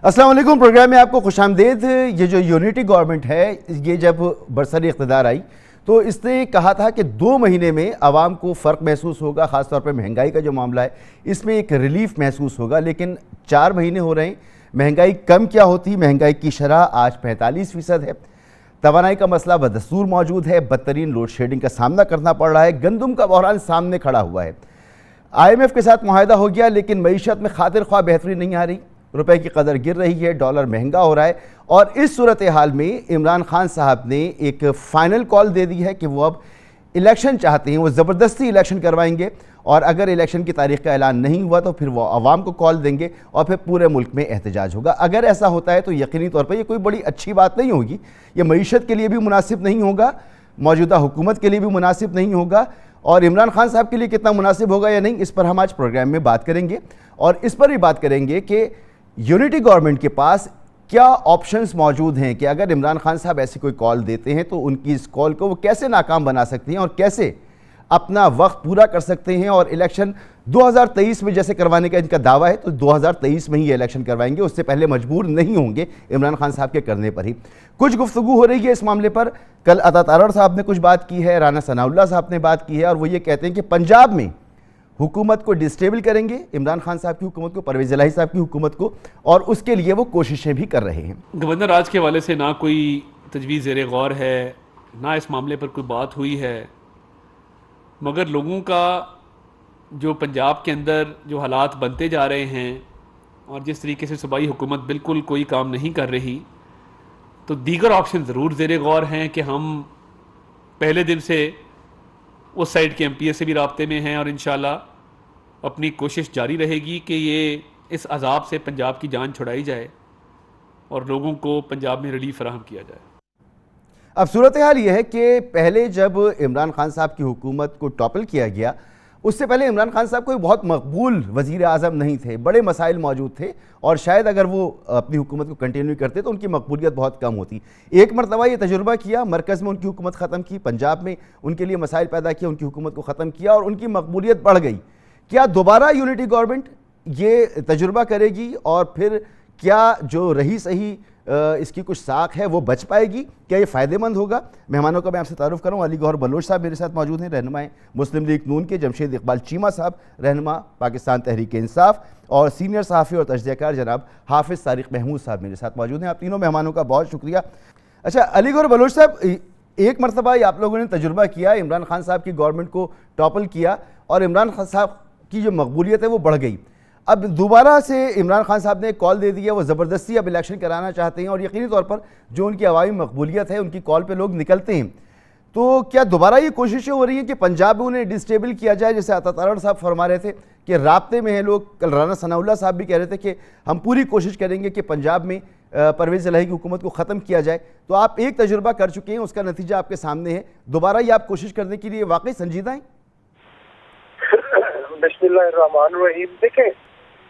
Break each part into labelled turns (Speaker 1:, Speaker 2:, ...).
Speaker 1: अस्सलाम वालेकुम। प्रोग्राम में आपको खुशामदीद। ये जो यूनिटी गवर्नमेंट है, ये जब बरसरी इक़्तिदार आई तो इसने कहा था कि 2 महीने में आवाम को फ़र्क महसूस होगा, ख़ासतौर पर महंगाई का जो मामला है इसमें एक रिलीफ महसूस होगा। लेकिन 4 महीने हो रहे हैं, महंगाई कम क्या होती, महंगाई की शरह आज 45% है। तवानाई का मसला बदस्तूर मौजूद है, बदतरीन लोड शेडिंग का सामना करना पड़ रहा है, गंदम का बहरान सामने खड़ा हुआ है। IMF के साथ मुआहदा हो गया लेकिन मईशत में खातिर ख्वाह बेहतरी नहीं आ रही, रुपए की कदर गिर रही है, डॉलर महंगा हो रहा है। और इस सूरत हाल में इमरान खान साहब ने एक फ़ाइनल कॉल दे दी है कि वो अब इलेक्शन चाहते हैं, वो ज़बरदस्ती इलेक्शन करवाएंगे और अगर इलेक्शन की तारीख का ऐलान नहीं हुआ तो फिर वो आवाम को कॉल देंगे और फिर पूरे मुल्क में एहतजाज होगा। अगर ऐसा होता है तो यकीनी तौर पर यह कोई बड़ी अच्छी बात नहीं होगी, ये मईशत के लिए भी मुनासिब नहीं होगा, मौजूदा हुकूमत के लिए भी मुनासिब नहीं होगा और इमरान खान साहब के लिए कितना मुनासिब होगा या नहीं, इस पर हम आज प्रोग्राम में बात करेंगे। और इस पर भी बात करेंगे कि यूनिटी गवर्नमेंट के पास क्या ऑप्शंस मौजूद हैं कि अगर इमरान खान साहब ऐसी कोई कॉल देते हैं तो उनकी इस कॉल को वो कैसे नाकाम बना सकती हैं और कैसे अपना वक्त पूरा कर सकते हैं। और इलेक्शन 2023 में जैसे करवाने का इनका दावा है तो 2023 में ही ये इलेक्शन करवाएंगे, उससे पहले मजबूर नहीं होंगे इमरान खान साहब के करने पर ही। कुछ गुफ्तगू हो रही है इस मामले पर। कल अता तारड़ साहब ने कुछ बात की है, राना सनाउल्लाह साहब ने बात की है और वो ये कहते हैं कि पंजाब में हुकूमत को डिस्टेबल करेंगे, इमरान खान साहब की हुकूमत को, परवेज़ इलाही साहब की हुकूमत को, और उसके लिए वो कोशिशें भी कर रहे हैं।
Speaker 2: गवर्नर राज के हवाले से ना कोई तजवीज़ ज़ेर गौर है, ना इस मामले पर कोई बात हुई है, मगर लोगों का जो पंजाब के अंदर जो हालात बनते जा रहे हैं और जिस तरीके से सूबाई हुकूमत बिल्कुल कोई काम नहीं कर रही, तो दीगर ऑप्शन ज़रूर ज़ेर गौर हैं कि हम पहले दिन से उस साइड के MPA से भी राब्ते में हैं और इंशाल्लाह अपनी कोशिश जारी रहेगी कि ये इस अजाब से पंजाब की जान छुड़ाई जाए और लोगों को पंजाब में रिलीफ फराहम किया जाए।
Speaker 1: अब सूरत हाल ये है कि पहले जब इमरान खान साहब की हुकूमत को टॉपल किया गया, उससे पहले इमरान खान साहब कोई बहुत मकबूल वज़ीर आज़म नहीं थे, बड़े मसाइल मौजूद थे और शायद अगर वो अपनी हुकूमत को कंटिन्यू करते तो उनकी मकबूलियत बहुत कम होती। एक मरतबा ये तजुर्बा किया, मरकज़ में उनकी हुकूमत ख़त्म की, पंजाब में उनके लिए मसाइल पैदा किए, उनकी हुकूमत को ख़त्म किया और उनकी मकबूलियत बढ़ गई। क्या दोबारा यूनिटी गवर्नमेंट ये तजुर्बा करेगी और फिर क्या जो रही सही इसकी कुछ साख है वो बच पाएगी? क्या ये फ़ायदेमंद होगा? मेहमानों का मैं आपसे तारुफ करूँ। अली गौहर बलोच साहब मेरे साथ मौजूद हैं, रहनुमाए मुस्लिम लीग नून के, जमशेद इकबाल चीमा साहब, रहनुमा पाकिस्तान तहरीक इंसाफ, और सीनियर सहाफ़ी और तजज़ियाकार जनाब हाफिज़ तारिक महमूद साहब मेरे साथ मौजूद हैं। आप तीनों मेहमानों का बहुत शुक्रिया। अच्छा, अली गौहर बलोच साहब, एक मरतबा आप लोगों ने तजुर्बा किया, इमरान खान साहब की गवर्नमेंट को टॉपल किया और इमरान खान साहब की जो मकबूलियत है वो बढ़ गई। अब दोबारा से इमरान खान साहब ने एक कॉल दे दी है, वो ज़बरदस्ती अब इलेक्शन कराना चाहते हैं और यकीनी तौर पर जो उनकी अवामी मकबूलियत है उनकी कॉल पे लोग निकलते हैं। तो क्या दोबारा ये कोशिशें हो रही हैं कि पंजाब में उन्हें डिस्टेबल किया जाए, जैसे अता तारड़ साहब फरमा रहे थे कि राब्ते में हैं लोग। कल राना सनाउल्लाह साहब भी कह रहे थे कि हम पूरी कोशिश करेंगे कि पंजाब में परवेज़ इलाही की हुकूमत को ख़त्म किया जाए। तो आप एक तजुर्बा कर चुके हैं, उसका नतीजा आपके सामने है, दोबारा ये आप कोशिश करने के लिए वाकई संजीदा हैं?
Speaker 3: बिस्मिल्लाहिर्रहमानिर्रहीम। देखें,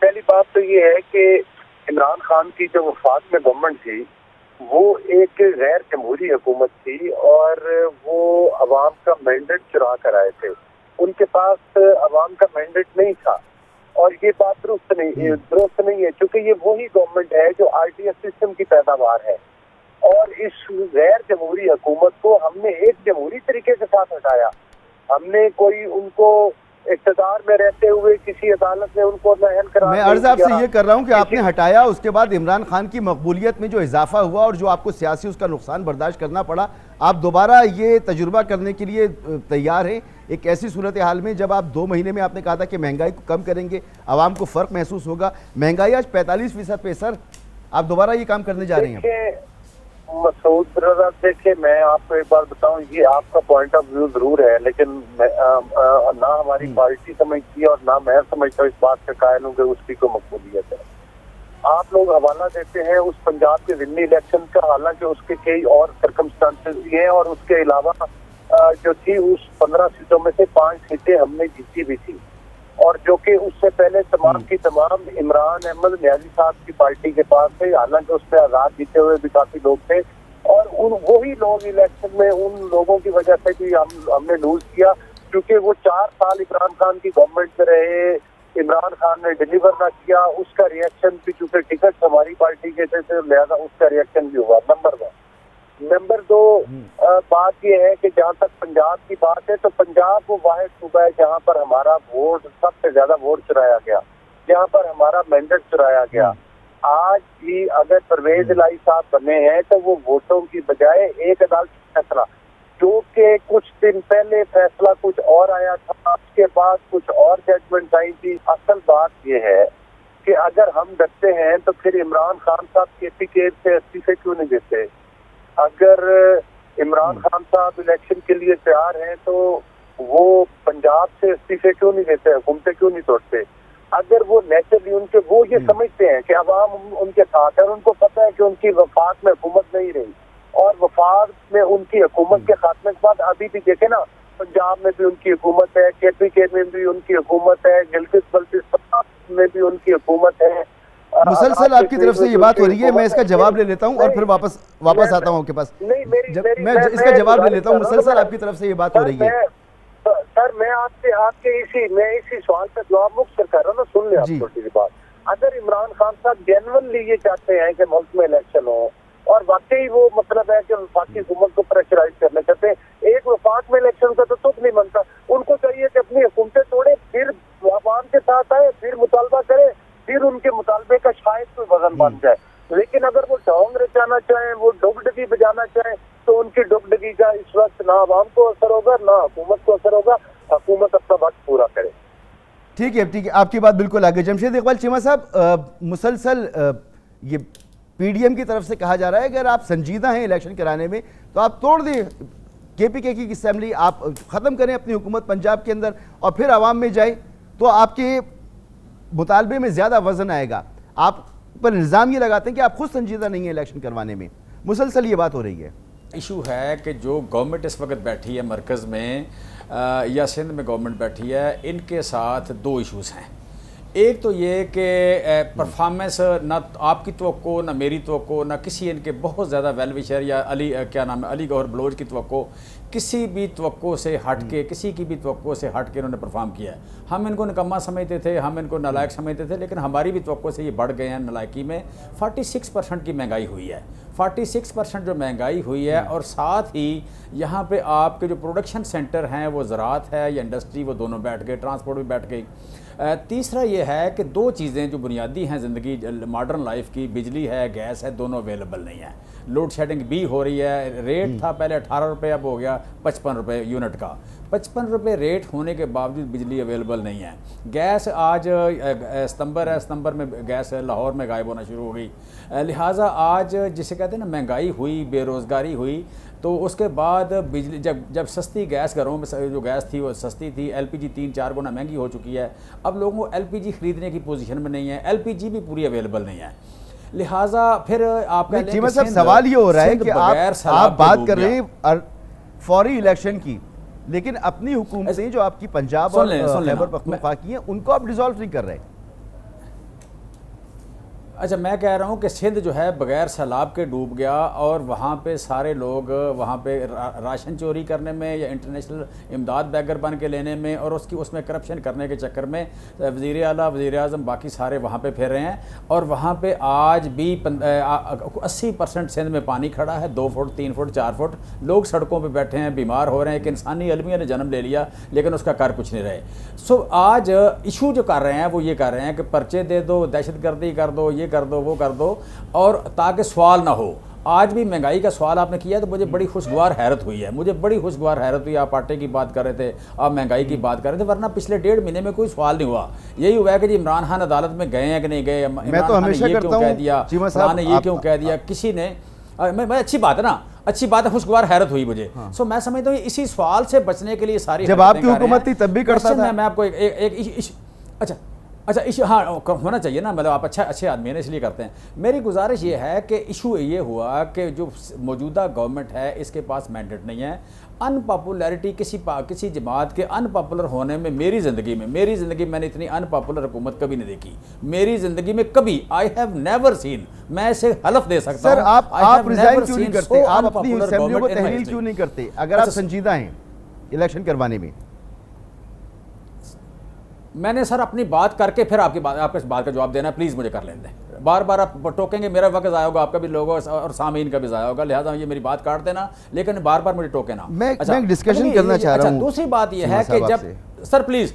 Speaker 3: पहली बात तो ये है कि इमरान खान की जो वफाक में गवर्नमेंट थी वो एक गैर जमहूरी हुकूमत थी और वो अवाम का मैंडेट चुरा कर आए थे। उनके पास अवाम का मैंडेट नहीं था और ये बात दुरुस्त नहीं है, क्योंकि ये वही गवर्नमेंट है जो RTS सिस्टम की पैदावार है और इस गैर जमहूरी हुकूमत को हमने एक जमहूरी तरीके के साथ हटाया। हमने कोई उनको इक़्तिदार में रहते हुए किसी अदालत ने उनको नहल करा।
Speaker 1: मैं अर्ज आपसे ये कर रहा हूँ कि आपने हटाया, उसके बाद इमरान खान की मकबूलियत में जो इजाफा हुआ और जो आपको सियासी उसका नुकसान बर्दाश्त करना पड़ा, आप दोबारा ये तजुर्बा करने के लिए तैयार हैं एक ऐसी सूरत हाल में जब आप 2 महीने में आपने कहा था कि महंगाई को कम करेंगे, आवाम को फ़र्क महसूस होगा, महंगाई आज 45% पे सर, आप दोबारा ये काम करने जा रहे हैं?
Speaker 3: मसूद ब्रदर, देखिए मैं आपको एक बार बताऊं, ये आपका पॉइंट ऑफ व्यू जरूर है लेकिन ना हमारी पार्टी समझती है और ना मैं समझता हूँ इस बात का कायल हूँ कि उसकी कोई मकबूलियत है। आप लोग हवाला देते हैं उस पंजाब के ज़िमनी इलेक्शन का, हालांकि उसके कई और सर्कमस्टांसेस भी हैं और उसके अलावा जो थी उस 15 सीटों में से 5 सीटें हमने जीती भी थी और जो कि उससे पहले तमाम की तमाम इमरान अहमद न्याजी साहब की पार्टी के पास थे। हालांकि उससे आजाद जीते हुए भी काफी लोग थे और वही लोग इलेक्शन में उन लोगों की वजह से भी हमने लूज किया, क्योंकि वो 4 साल इमरान खान की गवर्नमेंट में रहे, इमरान खान ने डिलीवर ना किया, उसका रिएक्शन भी, चूंकि टिकट हमारी पार्टी के थे तो लिहाजा उसका रिएक्शन भी हुआ। नंबर 1। नंबर 2, बात यह है कि जहाँ तक पंजाब की बात है तो पंजाब वो वाहिद सूबा है जहाँ पर हमारा वोट, सबसे ज्यादा वोट चुराया गया, जहाँ पर हमारा मैंडेट चुराया गया। आज भी अगर परवेज इलाही साहब बने हैं तो वो वोटों की बजाय एक अदालती फैसला, जो कि कुछ दिन पहले फैसला कुछ और आया था, उसके बाद कुछ और जजमेंट आई थी। असल बात यह है कि अगर हम डरते हैं तो फिर इमरान खान साहब KPK से इस्तीफे क्यों नहीं देते? अगर इमरान खान साहब इलेक्शन के लिए तैयार हैं तो वो पंजाब से इस्तीफे क्यों नहीं देते, हुकूमतें क्यों नहीं तोड़ते? अगर वो नेचुरली उनके, वो ये समझते हैं कि अवाम उनके साथ है, उनको पता है कि उनकी वफाक में हुकूमत नहीं रही, और वफाक में उनकी हुकूमत के खात्मे के बाद अभी भी देखे ना, पंजाब में भी उनकी हुकूमत है, KPK में भी उनकी हुकूमत है, गिलगित बल्तिस्तान में भी उनकी हुकूमत है।
Speaker 1: मुसलसल आपकी तरफ से ये बात हो रही है, मैं इसका जवाब ले लेता हूँ और फिर वापस आता हूँ आपके पास। मैं इसका जवाब ले लेता हूँ। मुसलसल आपकी तरफ से ये बात हो रही है।
Speaker 3: सर मैं आपके इसी सवाल का जवाब मुख्तर कर रहा हूँ ना, सुन ले आप छोटी सी बात। अगर इमरान खान साहब जेन्युइनली ये चाहते हैं कि मुल्क में इलेक्शन हो, और वाकई वो मतलब है कि वफाकी हुकूमत को प्रेशराइज करना चाहते हैं, एक वफाक में इलेक्शन का तो तुक नहीं बनता। उनको चाहिए कि अपनी हुकूमतें तोड़े, फिर अवाम के साथ आए, फिर मुतालबा करे, फिर उनके मुतालबे का शायद कोई वजन बन जाए। लेकिन अगर वो ढोंग रचाना चाहें, वो डुगडगी बजाना चाहें, तो उनकी डुगडगी का इस वक्त ना अवाम को असर होगा ना हुकूमत को असर होगा। हुकूमत अपना वक्त पूरा करे।
Speaker 1: ठीक है, आपकी बात बिल्कुल आगे। जमशेद इकबाल चीमा साहब, मुसलसल ये PDM की तरफ से कहा जा रहा है अगर आप संजीदा हैं इलेक्शन कराने में तो आप तोड़ दें KPK की असेंबली, आप ख़त्म करें अपनी हुकूमत पंजाब के अंदर और फिर आवाम में जाए तो आपके मुतालबे में ज़्यादा वजन आएगा। आप पर इल्ज़ाम ये लगाते हैं कि आप खुद संजीदा नहीं है इलेक्शन करवाने में। मुसलसल ये बात हो रही है।
Speaker 4: इशू है कि जो गवर्नमेंट इस वक्त बैठी है मरकज़ में या सिंध में गवर्नमेंट बैठी है, इनके साथ 2 इशूज़ हैं। एक तो ये कि परफॉर्मेंस ना आपकी तवक्को, ना मेरी तवक्को, ना किसी इनके बहुत ज़्यादा वेलविशर या अली गौहर बलोच की तवक्को, किसी भी तवक्को से हट के, किसी की भी तवक्को से हट के इन्होंने परफॉर्म किया है। हम इनको निकम्मा समझते थे, हम इनको नालायक समझते थे, लेकिन हमारी भी तवक्को से ये बढ़ गए हैं नालायकी में। 46% की महंगाई हुई है, 46% जो महंगाई हुई है, और साथ ही यहाँ पे आपके जो प्रोडक्शन सेंटर हैं वो ज़राअत है या इंडस्ट्री, वो दोनों बैठ गए, ट्रांसपोर्ट भी बैठ गई। तीसरा ये है कि 2 चीज़ें जो बुनियादी हैं ज़िंदगी मॉडर्न लाइफ की, बिजली है, गैस है, दोनों अवेलेबल नहीं है। लोड शेडिंग भी हो रही है। रेट था पहले 18 रुपये, अब हो गया 55 रुपये यूनिट का। 55 रुपये रेट होने के बावजूद बिजली अवेलेबल नहीं है। गैस आज सितंबर है, सितंबर में गैस लाहौर में गायब होना शुरू हो गई। लिहाजा आज जिसे कहते हैं ना महंगाई हुई, बेरोज़गारी हुई, तो उसके बाद बिजली जब सस्ती गैस घरों में जो गैस थी वो सस्ती थी, LPG 3-4 गुना महंगी हो चुकी है। अब लोगों को LPG ख़रीदने की पोजीशन में नहीं है, LPG भी पूरी अवेलेबल नहीं है। लिहाजा फिर आप
Speaker 1: सवाल ये हो रहा है कि आप बात कर रहे हैं फौरी इलेक्शन की, लेकिन अपनी हुकूमतें जो आपकी पंजाब और खैबर पख्तूनख्वा की हैं उनको आप डिसॉल्व नहीं कर रहे।
Speaker 4: अच्छा, मैं कह रहा हूँ कि सिंध जो है बगैर सैलाब के डूब गया, और वहाँ पे सारे लोग वहाँ पे राशन चोरी करने में या इंटरनेशनल इमदाद बैगर बन के लेने में और उसमें करप्शन करने के चक्कर में वज़ीर आला, वज़ीर आज़म, बाकी सारे वहाँ पे फिर रहे हैं। और वहाँ पे आज भी 80% सिंध में पानी खड़ा है, 2 फुट 3 फुट 4 फुट। लोग सड़कों पर बैठे हैं, बीमार हो रहे हैं। एक इंसानी अलमिया ने जन्म ले लिया, लेकिन उसका कर कुछ नहीं रहे। सो आज इशू जो कर रहे हैं वो ये कर रहे हैं कि पर्चे दे दो, दहशतगर्दी कर दो, ये कर दो, वो कर दो, और ताकि सवाल ना हो। आज भी महंगाई का सवाल आपने किया तो मुझे बड़ी खुशगवार हैरत हुई है, मुझे बड़ी खुशगवार हैरत हुई। आप आटे की बात कर रहे थे, आप महंगाई की बात कर रहे थे, वरना पिछले 1.5 महीने में कोई सवाल नहीं हुआ। यही हुआ है कि जी इमरान खान अदालत में गए हैं कि नहीं गए,
Speaker 1: मैं तो हमेशा
Speaker 4: ये क्यों कह दिया, फलां ने ये क्यों कह दिया, किसी ने मैं अच्छी बात है ना, अच्छी बात है, खुशगवार हैरत हुई मुझे। सो मैं समझता हूँ इसी सवाल से बचने के लिए सारी,
Speaker 1: जब आपकी हुकूमत थी तब भी करता था।
Speaker 4: मैं आपको अच्छा इशू हाँ होना चाहिए ना, मतलब आप अच्छे आदमी हैं इसलिए करते हैं। मेरी गुजारिश ये है कि इशू ये हुआ कि जो मौजूदा गवर्नमेंट है इसके पास मैंडेट नहीं है। अनपॉपुलैरिटी किसी जमात के अनपॉपुलर होने में मेरी ज़िंदगी में मैंने इतनी अनपॉपुलर हुकूमत कभी नहीं देखी, मेरी ज़िंदगी में कभी। आई हैव नेवर सीन, मैं इसे हलफ दे सकता हूं।
Speaker 1: सर आप रिजाइन क्यों नहीं करते, आप अपनी असेंबली को तहलील क्यों नहीं करते अगर आप संजीदा हैं इलेक्शन करवाने में?
Speaker 4: मैंने सर अपनी बात करके फिर आपके इस बात का जवाब देना है, प्लीज़ मुझे कर लेने दें। बार बार आप टोकेंगे, मेरा वक्त ज़ाया होगा, आपका भी लोगों और सामीन का भी ज़ाया होगा, लिहाजा ये मेरी बात काट देना, लेकिन बार बार मुझे टोके ना।
Speaker 1: मैं डिस्कशन करना चाह रहा हूँ।
Speaker 4: दूसरी बात यह है कि जब सर प्लीज़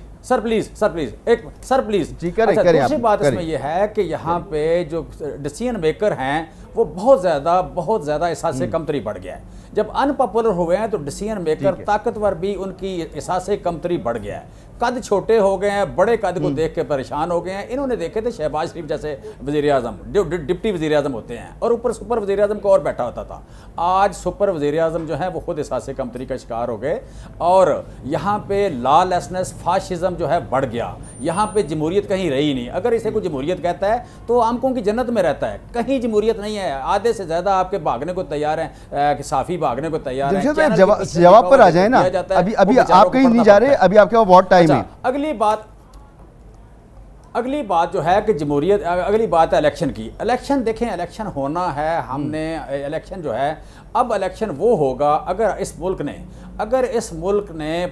Speaker 1: जी करें
Speaker 4: दूसरी बात इसमें यह है कि यहाँ पे जो डिसीजन मेकर हैं वो बहुत ज़्यादा एहसास कमतरी बढ़ गया है। जब अनपॉपुलर हुए हैं तो डिसीजन मेकर ताकतवर भी उनकी एहसास कमतरी बढ़ गया है। कद छोटे हो गए हैं, बड़े कद को देख के परेशान हो गए हैं। इन्होंने देखे थे शहबाज शरीफ जैसे वज़ीर आज़म, जो डिप्टी वज़ीर आज़म होते हैं, और ऊपर सुपर वज़ीर आज़म को और बैठा होता था। आज सुपर वज़ीर आज़म जो है वो खुद एहसास कमतरी का शिकार हो गए, और यहाँ पे लॉलेसनेस, फाशिज्म जो है बढ़ गया। यहाँ पे जमहूरियत कहीं रही नहीं। अगर इसे कोई जमहूरियत कहता है तो आमकों की जन्नत में रहता है, कहीं जमहूरियत नहीं है। आधे से ज़्यादा आपके भागने को तैयार हैं, कि साफ़ी भागने को तैयार हैं।
Speaker 1: जवाब पर आ जाए ना, अभी आप कहीं नहीं जा रहे, अभी आपके पास बहुत टाइम है।
Speaker 4: अगली बात जो है कि जमहूरियत, अगली बात है इलेक्शन की। इलेक्शन देखें, इलेक्शन होना है, हमने इलेक्शन जो है, अब इलेक्शन वो होगा अगर इस मुल्क ने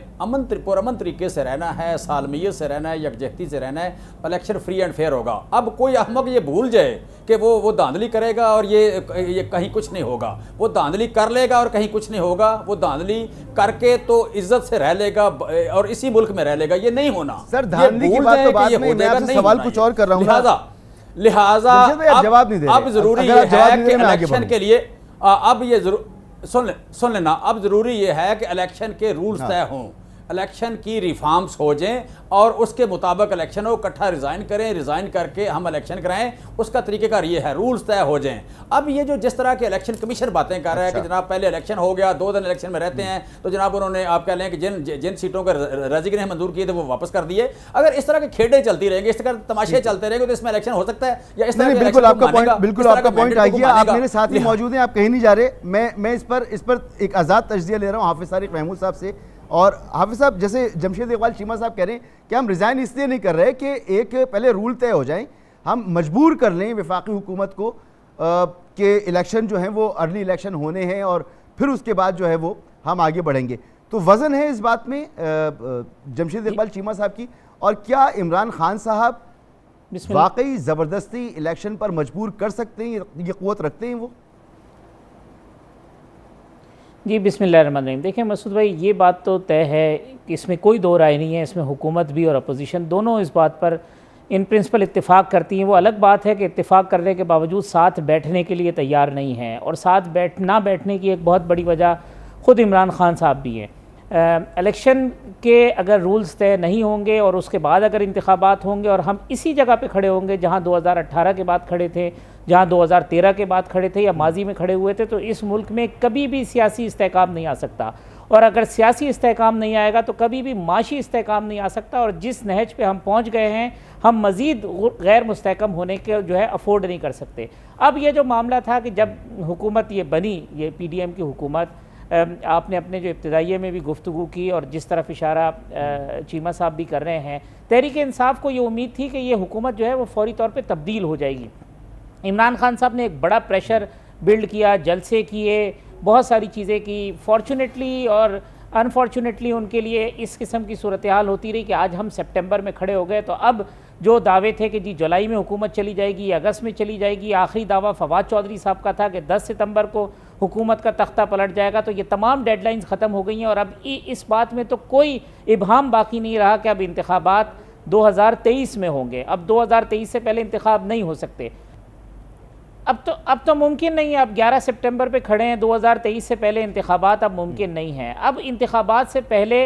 Speaker 4: पुरअमन तरीके से रहना है, सालमियत से रहना है, यकजहती से रहना है, इलेक्शन फ्री एंड फेयर होगा। अब कोई अहमक ये भूल जाए कि वो धांधली करेगा और ये कहीं कुछ नहीं होगा, वो धांधली कर लेगा और कहीं कुछ नहीं होगा, वो धांधली करके तो इज्जत से रह लेगा और इसी मुल्क में रह लेगा, ये नहीं होना।
Speaker 1: सर धांधली की बात तो बाद में, मैं आपसे सवाल कुछ और कर रहा हूँ।
Speaker 4: लिहाजा अब जरूरी है कि इलेक्शन के लिए अब ये सुन लेना, अब जरूरी ये है कि इलेक्शन के रूल्स तय हों, इलेक्शन की रिफॉर्म्स हो जाएं और उसके मुताबिक इलेक्शन हो। इकट्ठा रिज़ाइन करें, रिज़ाइन करके हम इलेक्शन कराएं, उसका तरीक़ेकार ये है, रूल्स तय हो जाएं। अब ये जो जिस तरह के इलेक्शन कमीशन बातें कर रहा है कि जनाब पहले इलेक्शन हो गया, 2 दिन इलेक्शन में रहते हैं, तो जनाब उन्होंने आप कह लें कि जिन सीटों का रेजिग्नेशन मंजूर किए थे वो वापस कर दिए। अगर इस तरह के खेडे चलती रहेंगे, इस तरह तमाशे चलते रहेंगे, तो इसमें इलेक्शन हो सकता है या इस तरह।
Speaker 1: बिल्कुल आपका पॉइंट आ गया। आप मेरे साथ ही मौजूद हैं, आप कहीं नहीं जा रहे। मैं इस पर एक आज़ाद तजज़िया ले रहा हूँ हाफिज़ तारिक महमूद साहब से। और हाफिज़ साहब, जैसे जमशेद इकबाल चीमा साहब कह रहे हैं कि हम रिज़ाइन इसलिए नहीं कर रहे कि एक पहले रूल तय हो जाएं, हम मजबूर कर लें वफाकी हुकूमत को कि इलेक्शन जो है वो अर्ली इलेक्शन होने हैं और फिर उसके बाद जो है वो हम आगे बढ़ेंगे। तो वज़न है इस बात में जमशेद इकबाल चीमा साहब की। और क्या इमरान खान साहब वाकई ज़बरदस्ती इलेक्शन पर मजबूर कर सकते हैं, ये क़ुव्वत रखते हैं वो?
Speaker 5: जी बिस्मिल्लाहिर्रहमानिर्रहीम। देखिए मसूद भाई, ये बात तो तय है कि इसमें कोई दो राय नहीं है, इसमें हुकूमत भी और अपोजिशन दोनों इस बात पर इन प्रिंसिपल इत्तेफाक करती हैं। वो अलग बात है कि इत्तेफाक करने के बावजूद साथ बैठने के लिए तैयार नहीं हैं, और साथ बैठने की एक बहुत बड़ी वजह ख़ुद इमरान खान साहब भी हैं। इलेक्शन के अगर रूल्स तय नहीं होंगे और उसके बाद अगर इंतखाबात होंगे और हम इसी जगह पे खड़े होंगे जहां 2018 के बाद खड़े थे, जहां 2013 के बाद खड़े थे या माजी में खड़े हुए थे, तो इस मुल्क में कभी भी सियासी इस्तेहकाम नहीं आ सकता। और अगर सियासी इस्तेहकाम नहीं आएगा तो कभी भी माशी इस्तेहकाम नहीं आ सकता। और जिस नहज पे हम पहुँच गए हैं, हम मज़ीद गैर मुस्तहकम होने के जो है अफोर्ड नहीं कर सकते। अब ये जो मामला था कि जब हुकूमत ये बनी, ये PDM की हुकूमत, आपने अपने जो इब्तिदाइये में भी गुफ्तगू की और जिस तरफ इशारा चीमा साहब भी कर रहे हैं, तहरीक इंसाफ को ये उम्मीद थी कि ये हुकूमत जो है वो फौरी तौर पे तब्दील हो जाएगी। इमरान खान साहब ने एक बड़ा प्रेशर बिल्ड किया, जलसे किए, बहुत सारी चीज़ें की। फॉर्चुनेटली और अनफॉर्चुनेटली उनके लिए इस किस्म की सूरत हाल होती रही कि आज हम सितंबर में खड़े हो गए। तो अब जो दावे थे कि जी जुलाई में हुकूमत चली जाएगी, अगस्त में चली जाएगी, आखिरी दावा फवाद चौधरी साहब का था कि 10 सितंबर को हुकूमत का तख्ता पलट जाएगा, तो ये तमाम डेडलाइंस ख़त्म हो गई हैं। और अब इस बात में तो कोई इबहाम बाकी नहीं रहा कि अब इंतखाबात 2023 में होंगे। अब 2023 से पहले इंतखाब नहीं हो सकते। अब तो मुमकिन नहीं है। अब 11 सितंबर पे खड़े हैं, 2023 से पहले इंतखाबात अब मुमकिन नहीं है। अब इंतखाबात से पहले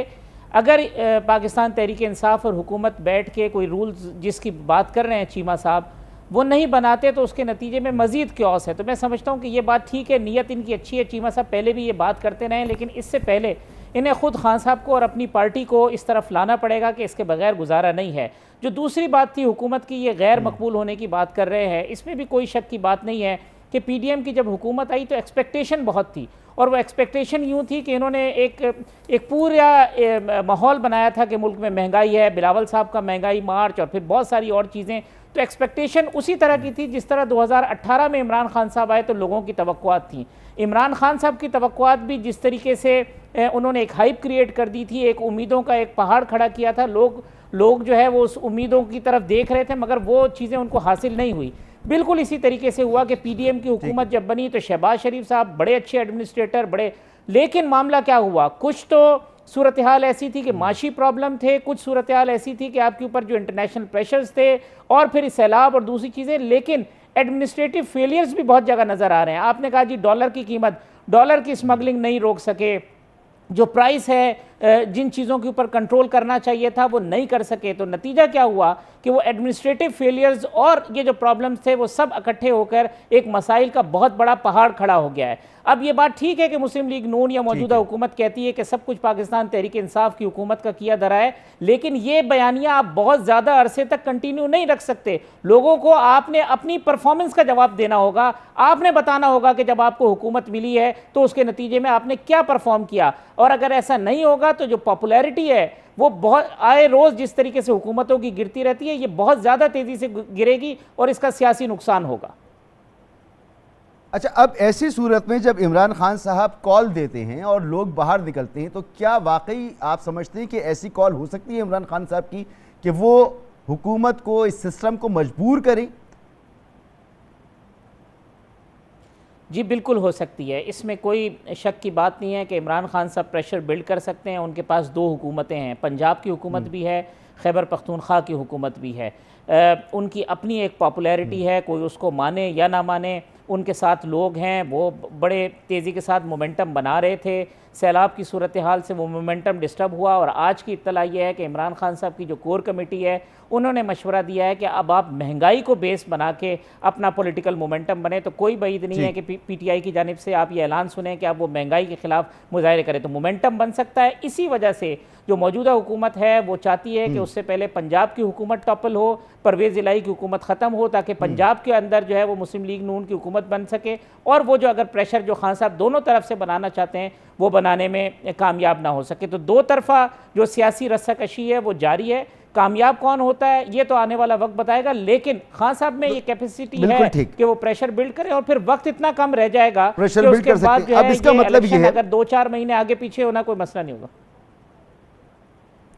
Speaker 5: अगर पाकिस्तान तहरीक इंसाफ और हुकूमत बैठ के कोई रूल्स जिसकी बात कर रहे हैं चीमा साहब, वो नहीं बनाते तो उसके नतीजे में मज़ीद क्योस है। तो मैं समझता हूँ कि ये बात ठीक है, नीयत इनकी अच्छी है। चीमा साहब पहले भी ये बात करते रहे, लेकिन इससे पहले इन्हें ख़ुद खान साहब को और अपनी पार्टी को इस तरफ लाना पड़ेगा कि इसके बगैर गुजारा नहीं है। जो दूसरी बात थी हुकूमत की, ये गैर मकबूल होने की बात कर रहे हैं, इसमें भी कोई शक की बात नहीं है कि PDM की जब हुकूमत आई तो एक्सपेक्टेशन बहुत थी। और वो एक्सपेक्टेशन यूँ थी कि इन्होंने एक पूरा माहौल बनाया था कि मुल्क में महंगाई है, बिलावल साहब का महंगाई मार्च और फिर बहुत सारी और चीज़ें। तो एक्सपेक्टेशन उसी तरह की थी जिस तरह 2018 में इमरान खान साहब आए तो लोगों की तवक्कुआत थी। इमरान खान साहब की तवक्कुआत भी जिस तरीके से उन्होंने एक हाइप क्रिएट कर दी थी, एक उम्मीदों का एक पहाड़ खड़ा किया था, लोग लोग जो है वो उस उम्मीदों की तरफ देख रहे थे मगर वो चीज़ें उनको हासिल नहीं हुई। बिल्कुल इसी तरीके से हुआ कि पीडीएम की हुकूमत जब बनी तो शहबाज शरीफ साहब बड़े अच्छे एडमिनिस्ट्रेटर, बड़े, लेकिन मामला क्या हुआ, कुछ तो सूरत हाल ऐसी थी कि माशी प्रॉब्लम थे, कुछ सूरत हाल ऐसी थी कि आपके ऊपर जो इंटरनेशनल प्रेशर्स थे और फिर सैलाब और दूसरी चीज़ें, लेकिन एडमिनिस्ट्रेटिव फेलियर्स भी बहुत जगह नज़र आ रहे हैं। आपने कहा जी डॉलर की कीमत, डॉलर की स्मगलिंग नहीं रोक सके, जो प्राइस है जिन चीज़ों के ऊपर कंट्रोल करना चाहिए था वो नहीं कर सके, तो नतीजा क्या हुआ कि वो एडमिनिस्ट्रेटिव फेलियर्स और ये जो प्रॉब्लम्स थे वो सब इकट्ठे होकर एक मसाइल का बहुत बड़ा पहाड़ खड़ा हो गया है। अब ये बात ठीक है कि मुस्लिम लीग नून या मौजूदा हुकूमत कहती है कि सब कुछ पाकिस्तान तहरीक इंसाफ की हुकूमत का किया धरा है, लेकिन ये बयानियाँ आप बहुत ज़्यादा अरसे तक कंटिन्यू नहीं रख सकते। लोगों को आपने अपनी परफॉर्मेंस का जवाब देना होगा, आपने बताना होगा कि जब आपको हुकूमत मिली है तो उसके नतीजे में आपने क्या परफॉर्म किया, और अगर ऐसा नहीं होगा तो जो पॉपुलैरिटी है वो बहुत आए रोज़ जिस तरीके से हुकूमतों की गिरती रहती है, ये बहुत ज़्यादा तेज़ी से गिरेगी और इसका सियासी नुकसान होगा।
Speaker 1: अच्छा, अब ऐसी सूरत में जब इमरान खान साहब कॉल देते हैं और लोग बाहर निकलते हैं तो क्या वाकई आप समझते हैं कि ऐसी कॉल हो सकती है इमरान खान साहब की कि वो हुकूमत को, इस सिस्टम को मजबूर करें?
Speaker 5: जी बिल्कुल हो सकती है, इसमें कोई शक की बात नहीं है कि इमरान खान साहब प्रेशर बिल्ड कर सकते हैं। उनके पास दो हुकूमतें हैं, पंजाब की हुकूमत भी है, खैबर पख्तूनख्वा की हुकूमत भी है। उनकी अपनी एक पॉपुलैरिटी है, कोई उसको माने या ना माने, उनके साथ लोग हैं, वो बड़े तेज़ी के साथ मोमेंटम बना रहे थे। सैलाब की सूरत हाल से वो मोमेंटम डिस्टर्ब हुआ और आज की इत्तला ये है कि इमरान खान साहब की जो कोर कमेटी है उन्होंने मशवरा दिया है कि अब आप महंगाई को बेस बना के अपना पॉलिटिकल मोमेंटम बने। तो कोई बईद नहीं है कि पीटीआई की जानिब से आप ये ऐलान सुने कि आप वो महंगाई के खिलाफ मुजाहरे करें, तो मोमेंटम बन सकता है। इसी वजह से जो मौजूदा हुकूमत है वो चाहती है कि उससे पहले पंजाब की हुकूमत टॉपल हो, परवेज़ इलाही की हुकूमत ख़त्म हो, ताकि पंजाब के अंदर जो है वो मुस्लिम लीग नून की हुकूमत बन सके, और वो जो अगर प्रेशर जो खान साहब दोनों तरफ से बनाना चाहते हैं वो बनाने में कामयाब ना हो सके। तो दो तरफा जो सियासी रस्साकशी है वो जारी है। कामयाब कौन होता है ये तो आने वाला वक्त बताएगा, लेकिन खान साहब में ये कैपेसिटी है कि वो प्रेशर बिल्ड करें, और फिर वक्त इतना कम रह जाएगा कि उसके बाद जो है
Speaker 1: इसका मतलब ये है
Speaker 5: अगर 2-4 महीने आगे पीछे होना कोई मसला नहीं होगा।